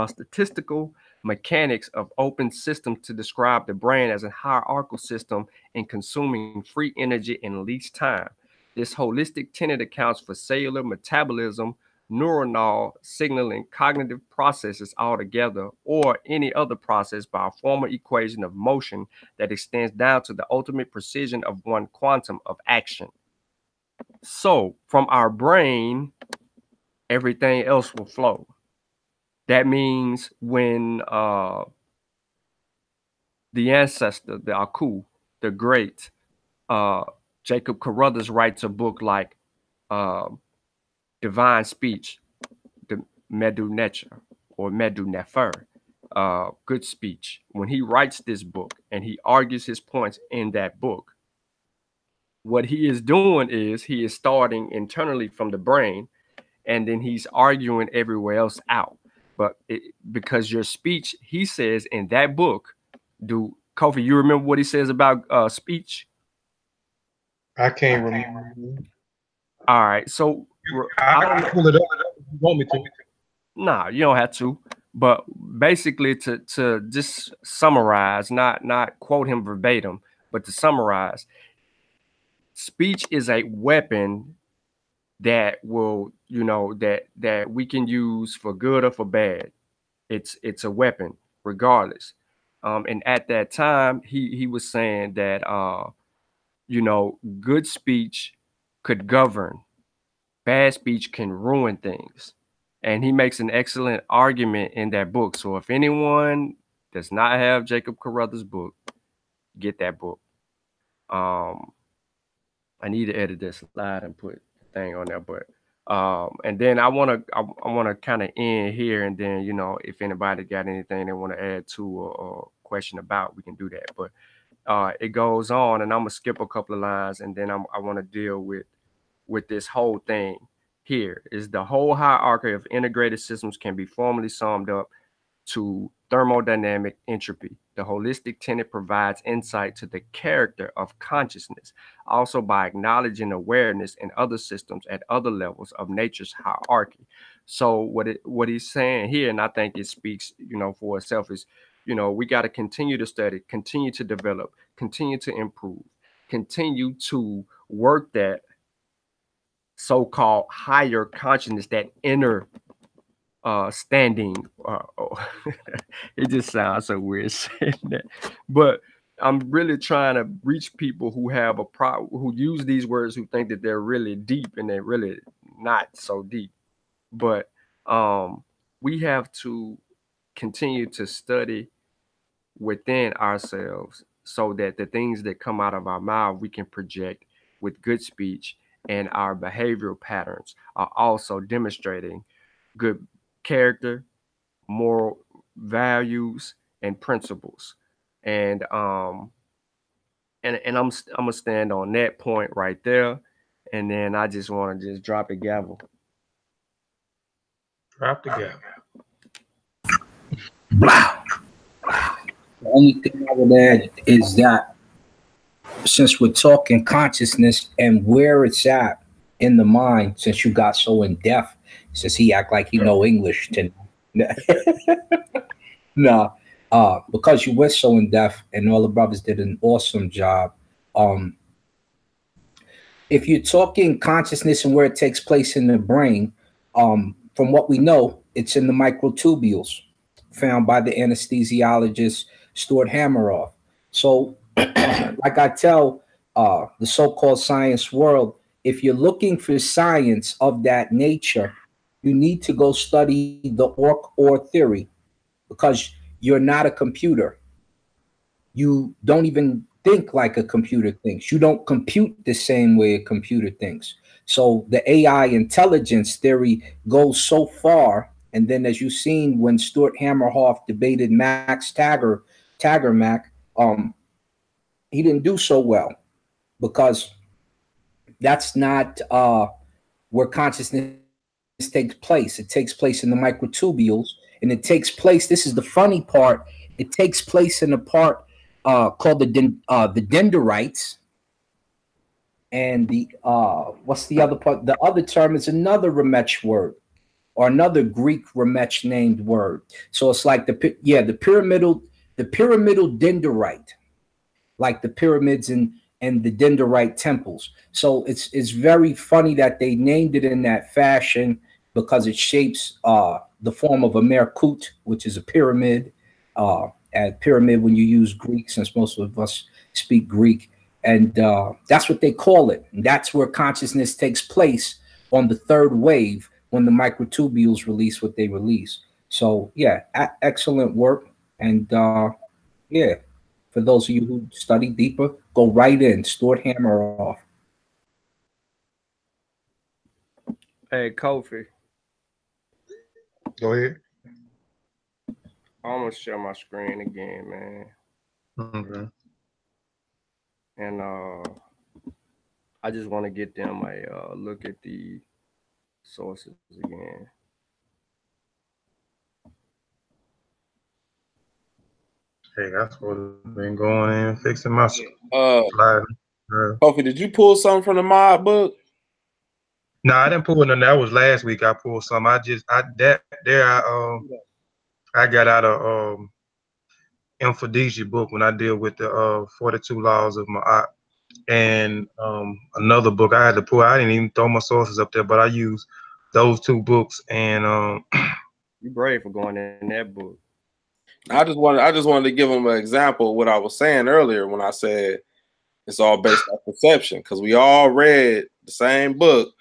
statistical mechanics of open systems to describe the brain as a hierarchical system in consuming free energy in least time. This holistic tenet accounts for cellular metabolism, neuronal signaling, cognitive processes altogether, or any other process by a formal equation of motion that extends down to the ultimate precision of one quantum of action. So from our brain, everything else will flow. That means when the ancestor, the Aku, the great Jacob Carruthers writes a book like Divine Speech, the Medu Necher or Medu Nefer, good speech. When he writes this book and he argues his points in that book, what he is doing is he is starting internally from the brain, and then he's arguing everywhere else out. But because your speech, he says in that book, Kofi, you remember what he says about speech? I can't remember. All right, so I pull it up if you want me to. Nah, you don't have to. But basically, to just summarize, not quote him verbatim, but to summarize, speech is a weapon that will, that we can use for good or for bad. It's a weapon regardless. And at that time, he was saying that good speech could govern, bad speech can ruin things. And he makes an excellent argument in that book. So if anyone does not have Jacob Carruthers' book, get that book. I need to edit this slide and put the thing on there, but and then I want to kind of end here, and then if anybody got anything they want to add to or question about, we can do that. But it goes on, and I'm gonna skip a couple of lines, and then I want to deal with this whole thing. Here is the whole hierarchy of integrated systems can be formally summed up to thermodynamic entropy. The holistic tenet provides insight to the character of consciousness, also by acknowledging awareness in other systems at other levels of nature's hierarchy. So what he's saying here, and I think it speaks, for itself, is, we got to continue to study, continue to develop, continue to improve, continue to work that so-called higher consciousness, that inner standing. It just sounds so weird saying that, but I'm really trying to reach people who have a problem, who use these words, who think that they're really deep, and they're really not so deep. But we have to continue to study within ourselves so that the things that come out of our mouth we can project with good speech, and our behavioral patterns are also demonstrating good character, moral values, and principles. And I'm gonna stand on that point right there, and then I just want to just drop the gavel. Drop the gavel. Wow. The only thing I would add is that since we're talking consciousness and where it's at in the mind, since you got so in depth, since he act like he know English to no, because you went so in depth, and all the brothers did an awesome job. if you're talking consciousness and where it takes place in the brain, from what we know, it's in the microtubules found by the anesthesiologist Stuart Hammeroff. So, like I tell the so-called science world, if you're looking for science of that nature, you need to go study the OR theory, because you're not a computer. You don't even think like a computer thinks. You don't compute the same way a computer thinks. So the AI intelligence theory goes so far. And then, as you've seen, when Stuart Hammerhoff debated Max Tagermack, he didn't do so well, because that's not where consciousness takes place. It takes place in the microtubules, and it takes place. This is the funny part. It takes place in a part called the dendrites, and the what's the other part? The other term is another Ramech word, or another Greek Ramech named word. So it's like the pyramidal dendrite, like the pyramids and the dendrite temples. So it's very funny that they named it in that fashion, because it shapes the form of a merkut, which is a pyramid. A pyramid when you use Greek, since most of us speak Greek, and that's what they call it. And that's where consciousness takes place on the third wave, when the microtubules release what they release. So yeah, excellent work. And yeah, for those of you who study deeper, go right in. Stuart Hammerhoff. Hey, Kofi. Go ahead. I'm gonna share my screen again, man. Okay. And I just want to get them a look at the sources again. Hey, that's what I've been going in fixing my slide. Kofi, did you pull something from the mod book? No, I didn't pull none. That was last week. I pulled some. I got out of Infodesi book when I deal with the 42 Laws of Maat, and another book I had to pull. I didn't even throw my sources up there, but I used those two books. And you brave for going in that book. I just wanted to give them an example of what I was saying earlier when I said it's all based on perception, because we all read the same book.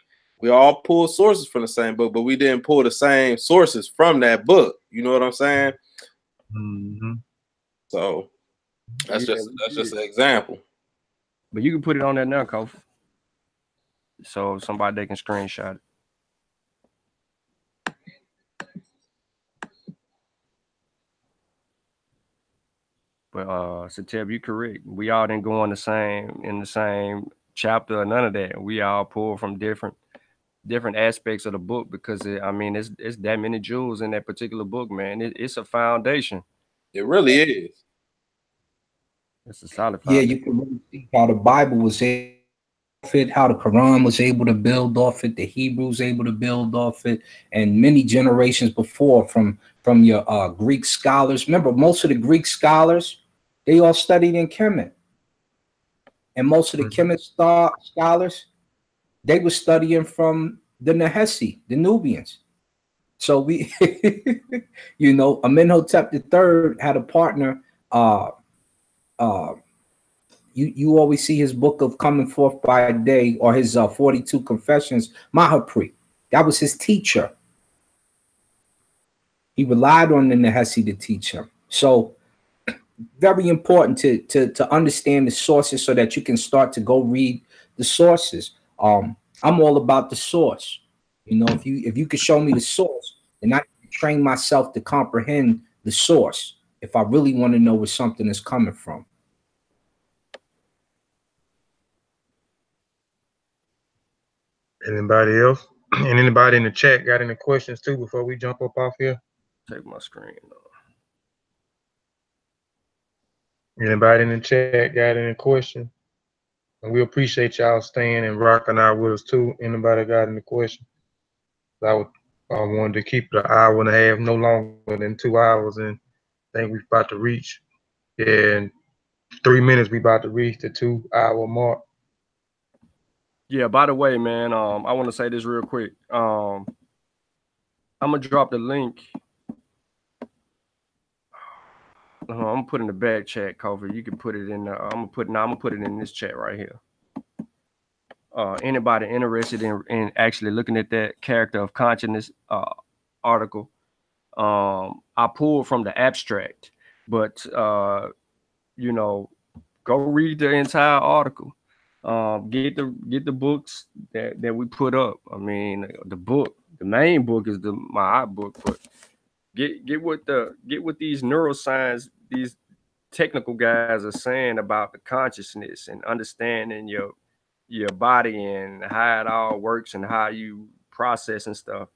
We all pulled sources from the same book, but we didn't pull the same sources from that book. You know what I'm saying? Mm-hmm. So that's just an example. But you can put it on there now, Kofi, so somebody they can screenshot it. But Setep, you correct. We all didn't go in the same chapter or none of that. We all pull from different aspects of the book, because it's that many jewels in that particular book, man. It's a foundation. It really is. It's a solid foundation. Yeah, you can really see how the Bible was able to fit, how the Quran was able to build off it, the Hebrews able to build off it, and many generations before from your Greek scholars. Remember, most of the Greek scholars, they all studied in Kemet. And most of the Kemet scholars, they were studying from the Nahesi, the Nubians. So we, you know, Amenhotep III had a partner. You always see his book of Coming Forth by Day, or his 42 Confessions, Mahapri. That was his teacher. He relied on the Nahesi to teach him. So very important to understand the sources, so that you can start to go read the sources. I'm all about the source. You know, if you could show me the source, then I can train myself to comprehend the source if I really want to know where something is coming from. Anybody else? And anybody in the chat got any questions too before we jump up off here? Take my screen off. Anybody in the chat got any questions? And we appreciate y'all staying and rocking out with us too. Anybody got any questions? I wanted to keep it an hour and a half, no longer than 2 hours, and I think we're about to reach. Yeah, in 3 minutes we about to reach the 2 hour mark. Yeah, by the way, man, I want to say this real quick. I'm gonna drop the link. I'm gonna put in the back chat, Kofi. You can put it in. I'm gonna put it in this chat right here. Anybody interested in actually looking at that character of consciousness article? I pulled from the abstract, but you know, go read the entire article. Get the books that we put up. I mean, the main book is my book, but get what these neuroscience, these technical guys are saying about the consciousness and understanding your body and how it all works and how you process and stuff.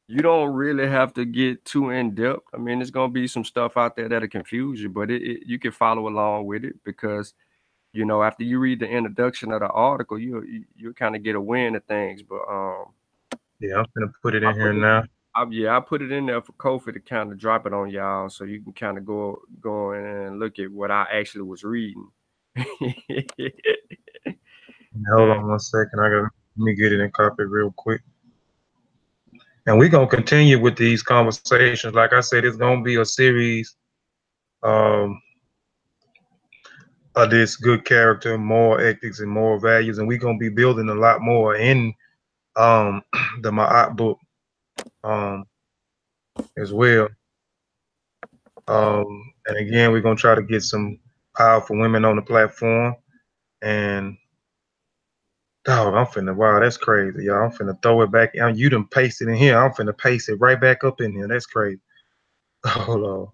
You don't really have to get too in depth. I mean, there's gonna be some stuff out there that'll confuse you, but you can follow along with it because, you know, after you read the introduction of the article, you kind of get a wind of things. But yeah, I'm gonna put it in here now. I put it in there for Kofi to kind of drop it on y'all, so you can kind of go in and look at what I actually was reading. Hold on 1 second. Let me get it and copy it real quick. And we're gonna continue with these conversations. Like I said, it's gonna be a series of this good character, moral ethics, and moral values, and we're gonna be building a lot more in the Maat book as well. And again, we're gonna try to get some powerful women on the platform. And dog, wow, that's crazy, y'all. I'm finna throw it back. You done paste it in here. I'm finna paste it right back up in here. That's crazy. Hold on.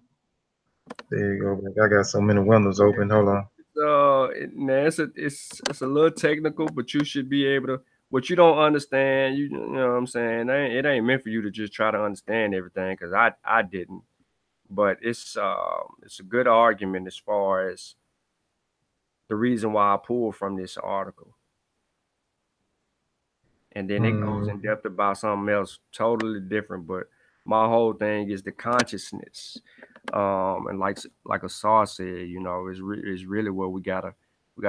There you go. I got so many windows open. Hold on. It's a little technical, but you should be able to. What you don't understand, you know what I'm saying? It ain't meant for you to just try to understand everything, because I didn't. But it's a good argument as far as the reason why I pulled from this article. And then it goes in depth about something else totally different. But my whole thing is the consciousness. And like Asar said, you know, is really where we gotta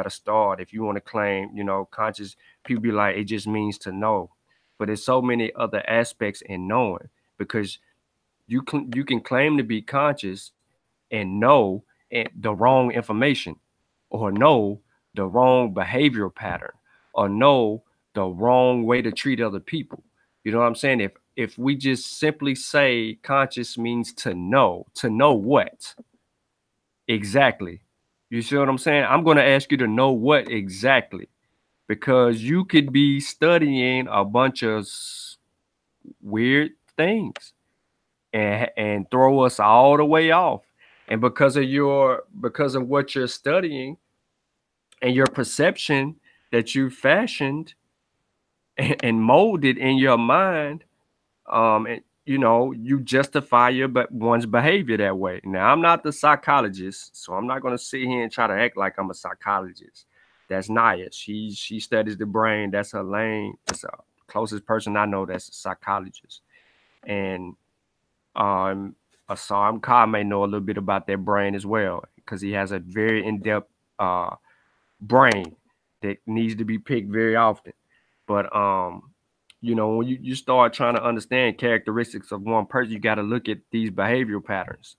start. If you want to claim, you know, conscious, people be like, it just means to know. But there's so many other aspects in knowing, because you can claim to be conscious and know the wrong information, or know the wrong behavioral pattern, or know the wrong way to treat other people. You know what I'm saying? If we just simply say conscious means to know what exactly? You see what I'm saying? I'm going to ask you to know what exactly, because you could be studying a bunch of weird things and throw us all the way off. And because of what you're studying and your perception that you fashioned and molded in your mind, and you know, you justify one's behavior that way. Now, I'm not the psychologist, so I'm not going to sit here and try to act like I'm a psychologist. That's Naya. She studies the brain. That's her lane. That's the closest person I know that's a psychologist. And Asar Khan may know a little bit about their brain as well, because he has a very in-depth brain that needs to be picked very often. But you know, when you start trying to understand characteristics of one person, you got to look at these behavioral patterns.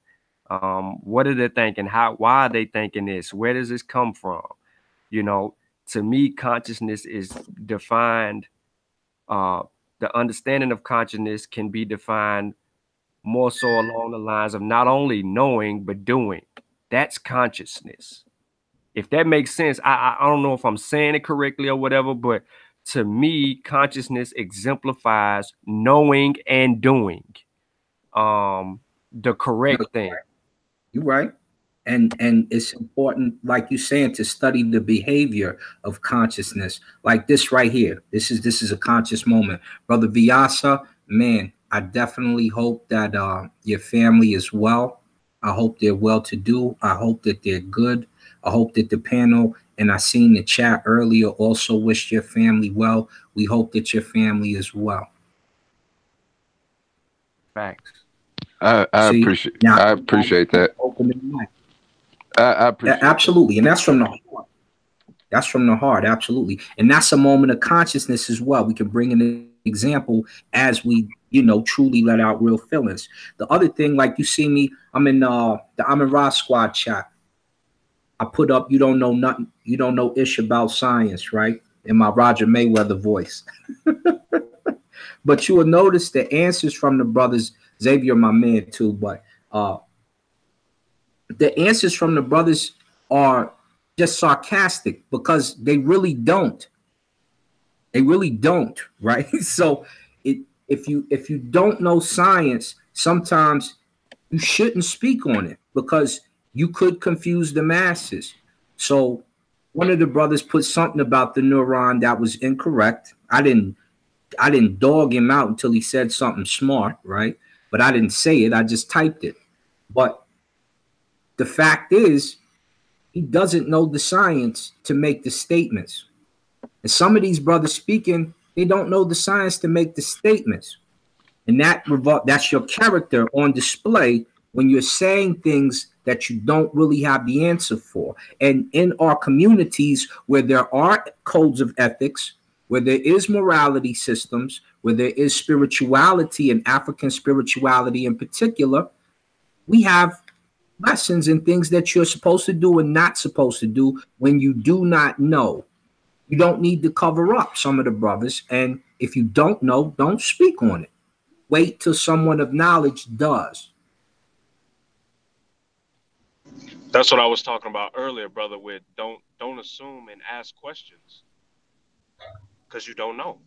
What are they thinking? Why are they thinking this? Where does this come from? You know, to me, consciousness is defined. The understanding of consciousness can be defined more so along the lines of not only knowing, but doing. That's consciousness. If that makes sense, I don't know if I'm saying it correctly or whatever, but to me, consciousness exemplifies knowing and doing the correct thing. You're right. And it's important, like you're saying, to study the behavior of consciousness. Like this right here. This is a conscious moment. Brother Vyasa, man, I definitely hope that your family is well. I hope they're well-to-do. I hope that they're good. I hope that the panel, and I seen the chat earlier, also wished your family well. We hope that your family is well. Facts. I appreciate that. Open the mic. I appreciate absolutely, and that's from the heart. That's from the heart, absolutely. And that's a moment of consciousness as well. We can bring in an example as we, truly let out real feelings. The other thing, like you see me, I'm in the Amin Ra Squad chat. I put up, you don't know nothing, you don't know ish about science, right? In my Roger Mayweather voice. But you will notice the answers from the brothers, Xavier, my man too, but the answers from the brothers are just sarcastic because they really don't. They really don't, right? So if you don't know science, sometimes you shouldn't speak on it because you could confuse the masses. So one of the brothers put something about the neuron that was incorrect. I didn't dog him out until he said something smart, right? But I didn't say it. I just typed it. But the fact is, he doesn't know the science to make the statements. And some of these brothers speaking, they don't know the science to make the statements. And that's your character on display when you're saying things that you don't really have the answer for. And in our communities where there are codes of ethics, where there is morality systems, where there is spirituality and African spirituality in particular, we have lessons and things that you're supposed to do and not supposed to do when you do not know. You don't need to cover up some of the brothers. And if you don't know, don't speak on it. Wait till someone of knowledge does. That's what I was talking about earlier, brother, with don't assume and ask questions because you don't know.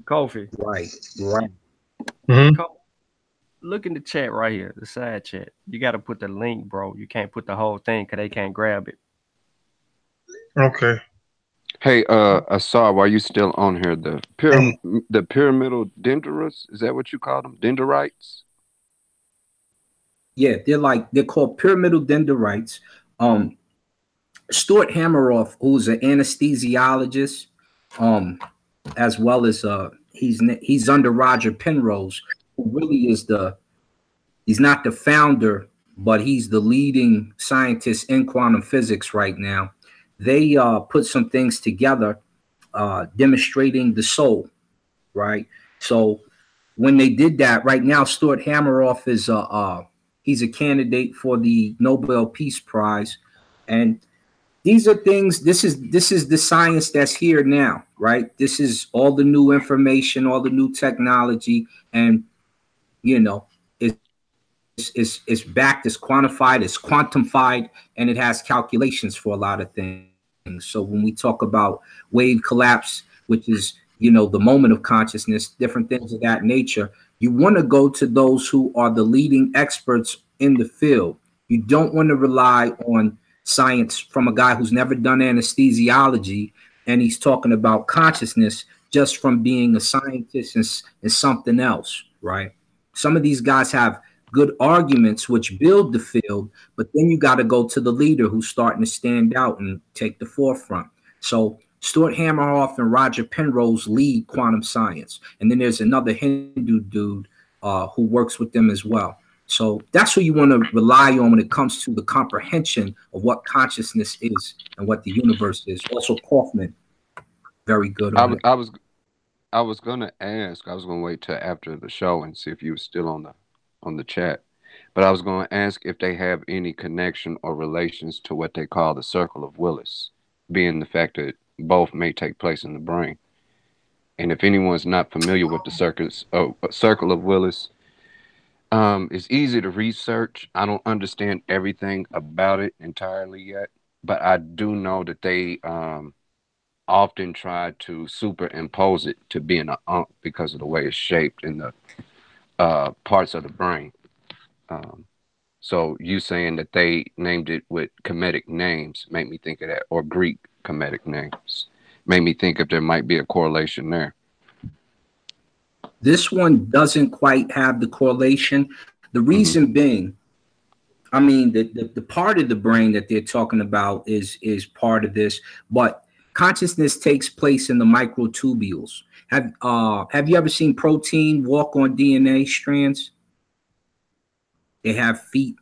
Kofi. Right. Mm-hmm. Look in the chat right here, the side chat. You got to put the link, bro. You can't put the whole thing because they can't grab it. Okay. Hey, Asar, while you still on here, the pyramidal dendrites, is that what you call them? Dendrites? Yeah, they're called pyramidal dendrites. Stuart Hameroff, who's an anesthesiologist, as well as he's under Roger Penrose, who really is he's not the founder, but he's the leading scientist in quantum physics right now. They put some things together demonstrating the soul, right? So when they did that, right now Stuart Hameroff is he's a candidate for the Nobel Peace Prize, and these are things. This is the science that's here now, right? This is all the new information, all the new technology, and it's backed, it's quantified, it's quantified, and it has calculations for a lot of things. So when we talk about wave collapse, which is the moment of consciousness, different things of that nature, you want to go to those who are the leading experts in the field. You don't want to rely on science from a guy who's never done anesthesiology and he's talking about consciousness just from being a scientist and something else, right? Some of these guys have good arguments which build the field, but then you got to go to the leader who's starting to stand out and take the forefront. So Stuart Hameroff and Roger Penrose lead quantum science. And then there's another Hindu dude who works with them as well. So that's who you want to rely on when it comes to the comprehension of what consciousness is and what the universe is. Also, Kaufman, very good on it. I was gonna ask. I was gonna wait till after the show and see if you were still on the chat. But I was gonna ask if they have any connection or relations to what they call the circle of Willis, being the fact that both may take place in the brain. And if anyone's not familiar with the circle of Willis, it's easy to research. I don't understand everything about it entirely yet, but I do know that they often try to superimpose it to being an unk because of the way it's shaped in the parts of the brain. So you saying that they named it with Kemetic names made me think of that, or Greek Kemetic names. Made me think if there might be a correlation there. This one doesn't quite have the correlation. The reason being, I mean, the part of the brain that they're talking about is part of this, but consciousness takes place in the microtubules. Have you ever seen protein walk on DNA strands? They have feet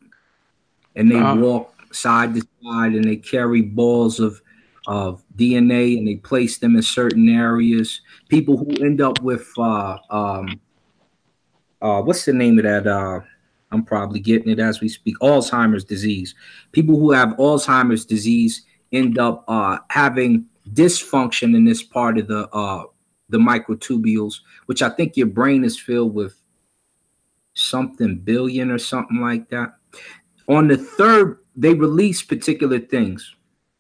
and they walk side to side and they carry balls of of DNA, and they place them in certain areas. People who end up with what's the name of that? I'm probably getting it as we speak. Alzheimer's disease. People who have Alzheimer's disease end up having dysfunction in this part of the microtubules, which I think your brain is filled with something billion or something like that. On the third, they release particular things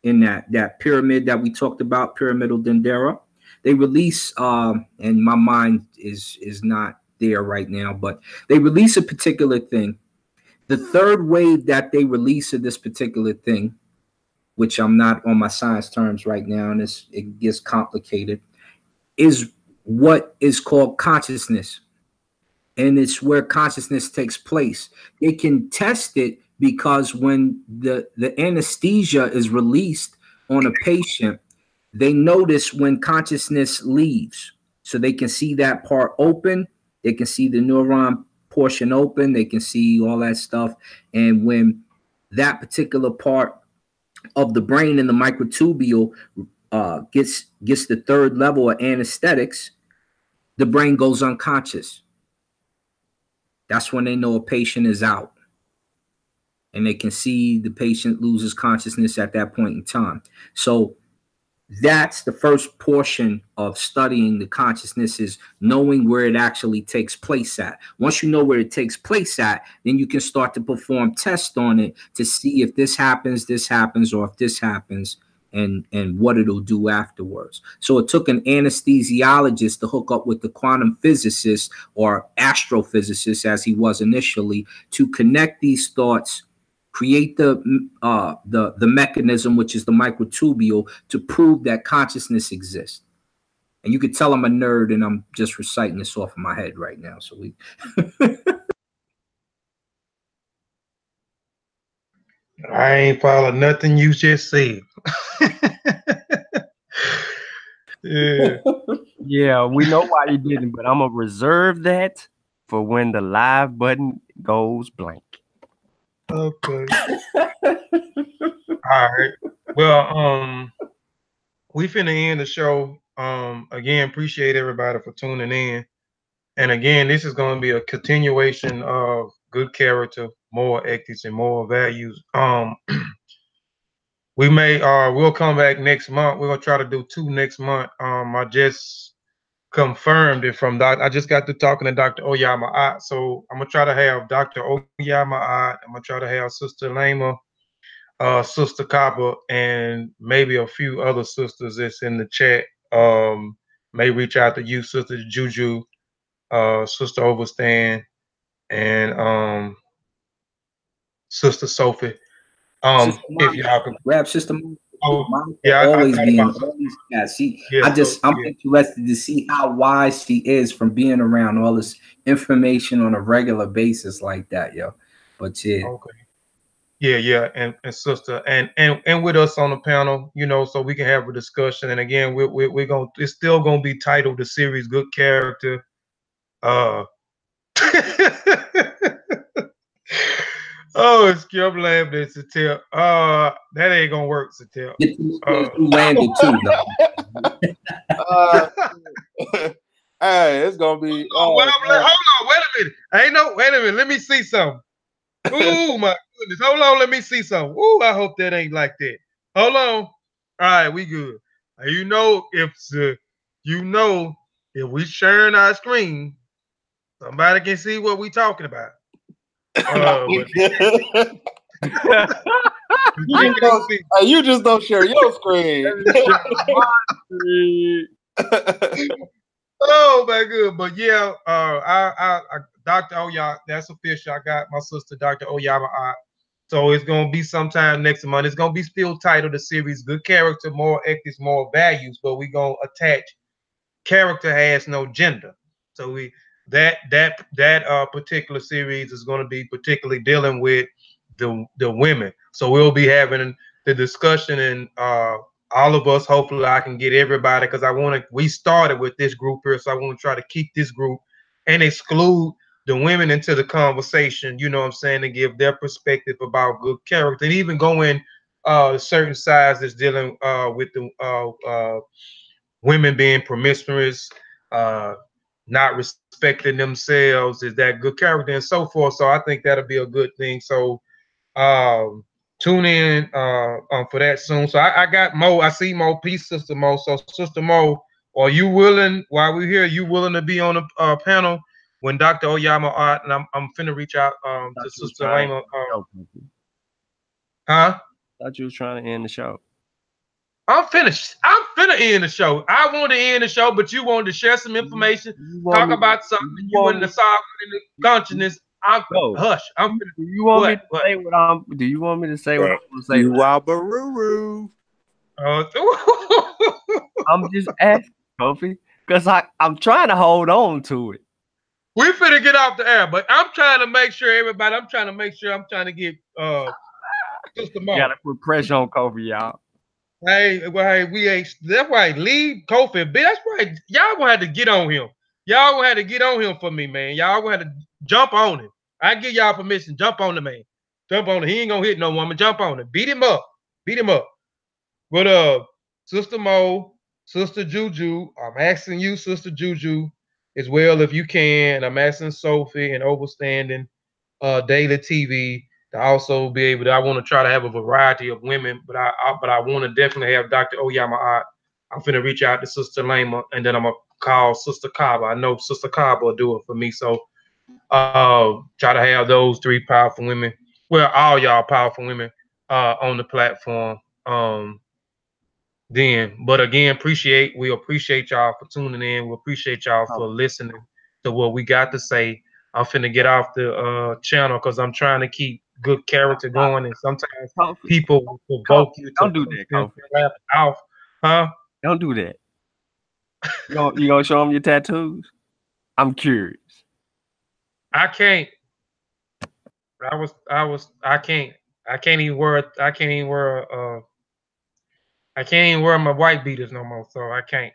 in that pyramid that we talked about, pyramidal dendera. They release, and my mind is not there right now, but they release a particular thing. The third wave that they release of this particular thing, which I'm not on my science terms right now, and it gets complicated, is what is called consciousness. And it's where consciousness takes place. They can test it because when the anesthesia is released on a patient, they notice when consciousness leaves. So they can see that part open. They can see the neuron portion open. They can see all that stuff. And when that particular part of the brain in the microtubule gets the third level of anesthetics, the brain goes unconscious. That's when they know a patient is out. And they can see the patient loses consciousness at that point in time. So that's the first portion of studying the consciousness, is knowing where it actually takes place at. Once you know where it takes place at, then you can start to perform tests on it to see if this happens, or if this happens, and what it'll do afterwards. So it took an anesthesiologist to hook up with the quantum physicist, or astrophysicist as he was initially, to connect these thoughts, create the mechanism, which is the microtubule, to prove that consciousness exists. And you could tell I'm a nerd, and I'm just reciting this off of my head right now. So we I ain't following nothing you just said. Yeah. Yeah, we know why you didn't, but I'm gonna reserve that for when the live button goes blank. Okay. All right. Well, we finna end the show. Again, appreciate everybody for tuning in. And again, this is going to be a continuation of good character, more ethics, and more values. We'll come back next month. We're gonna try to do 2 next month. I just confirmed it from I just got to talking to Dr. Oyama. So I'm gonna try to have Dr. Oyama. I'm gonna try to have Sister Lama, Sister Kappa, and maybe a few other sisters that's in the chat. May reach out to you, Sister Juju, Sister Overstand, and Sister Sophie. If y'all could grab Sister Monica, always being always I'm interested to see how wise she is from being around all this information on a regular basis like that, yo. But yeah. Okay. Yeah, and sister, and with us on the panel, so we can have a discussion. And again, we're gonna, it's still gonna be titled the series "Good Character." Oh, it's I'm laughing at Satel. That ain't gonna work, Satel. Landed too, hey, it's gonna be. Hold on, wait a minute. Wait a minute. Let me see something. Ooh, my goodness. Hold on, let me see something. Ooh, I hope that ain't like that. Hold on. All right, we good. If we sharing our screen, somebody can see what we talking about. You just don't share your screen. Oh my god! But yeah, Dr. Oyama, that's official. I got my sister, Dr. Oyama. So it's gonna be sometime next month. It's gonna be still titled the series "Good Character, More Ethics, More Values," but we're gonna attach character has no gender. So that particular series is going to be particularly dealing with the women. So we'll be having the discussion, and all of us, hopefully I can get everybody, because we started with this group here, so I want to try to keep this group and exclude the women into the conversation, you know what I'm saying, to give their perspective about good character, and even go in certain sides that's dealing with the women being promiscuous, not respecting themselves, is that good character and so forth. So I think that'll be a good thing. So tune in for that soon. So I got Mo. I see Mo. Peace, Sister Mo. So Sister Mo, are you willing, while we're here, you willing to be on the panel when Dr. Oyama Art, and I'm finna reach out to Sister Lama. Huh? Thought you was trying to end the show. I'm finished. I'm finna end the show. I wanted to end the show, but you wanted to share some information, talk about something you wanted to solve in the consciousness. I'm hush. I'm finna. Do you want me to say what I'm? Do you want me to say what I'm gonna say? You are Baruru. I'm just asking, Kofi, because I'm trying to hold on to it. We finna get off the air, but I'm trying to make sure everybody. I'm trying to get Sister Mo. You gotta put pressure on Kofi, y'all. Hey, we ain't. That's right. Leave Kofi. That's right. Y'all gonna have to get on him. Y'all gonna have to get on him for me, man. Y'all gonna have to jump on him. I give y'all permission. Jump on the man. Jump on him. He ain't gonna hit no woman. Jump on him. Beat him up. Beat him up. But Sister Mo, Sister Juju, I'm asking you, Sister Juju, as well, if you can. I'm asking Sophie and Overstanding Daily TV to also be able to. I want to try to have a variety of women, but I want to definitely have Dr. Oyama Art. I'm finna reach out to Sister Lama, and then I'm gonna call Sister Kaba. I know Sister Kaba will do it for me. So try to have those three powerful women. Well, all y'all powerful women on the platform. But again, we appreciate y'all for tuning in. We appreciate y'all for listening to what we got to say. I'm finna get off the channel because I'm trying to keep good character going, and sometimes people will provoke you to don't do that, Kofi. Off, huh? Don't do that. You gonna show them your tattoos? I'm curious. I can't. I can't even wear my white beaters no more, so I can't.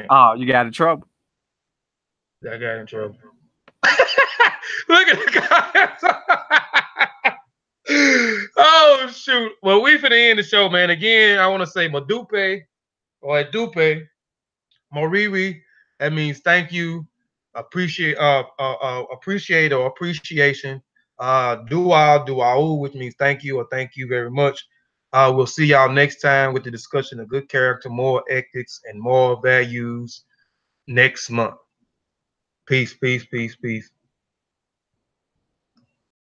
Oh, you got in trouble? I got in trouble. Look at the guy. Oh, shoot. Well, we finna end the show, man. Again, I want to say Madupe or Dupe, Moriri. That means thank you, appreciate or appreciation. Duau, which means thank you or thank you very much. We'll see y'all next time with the discussion of good character, more ethics, and more values next month. Peace, peace, peace, peace.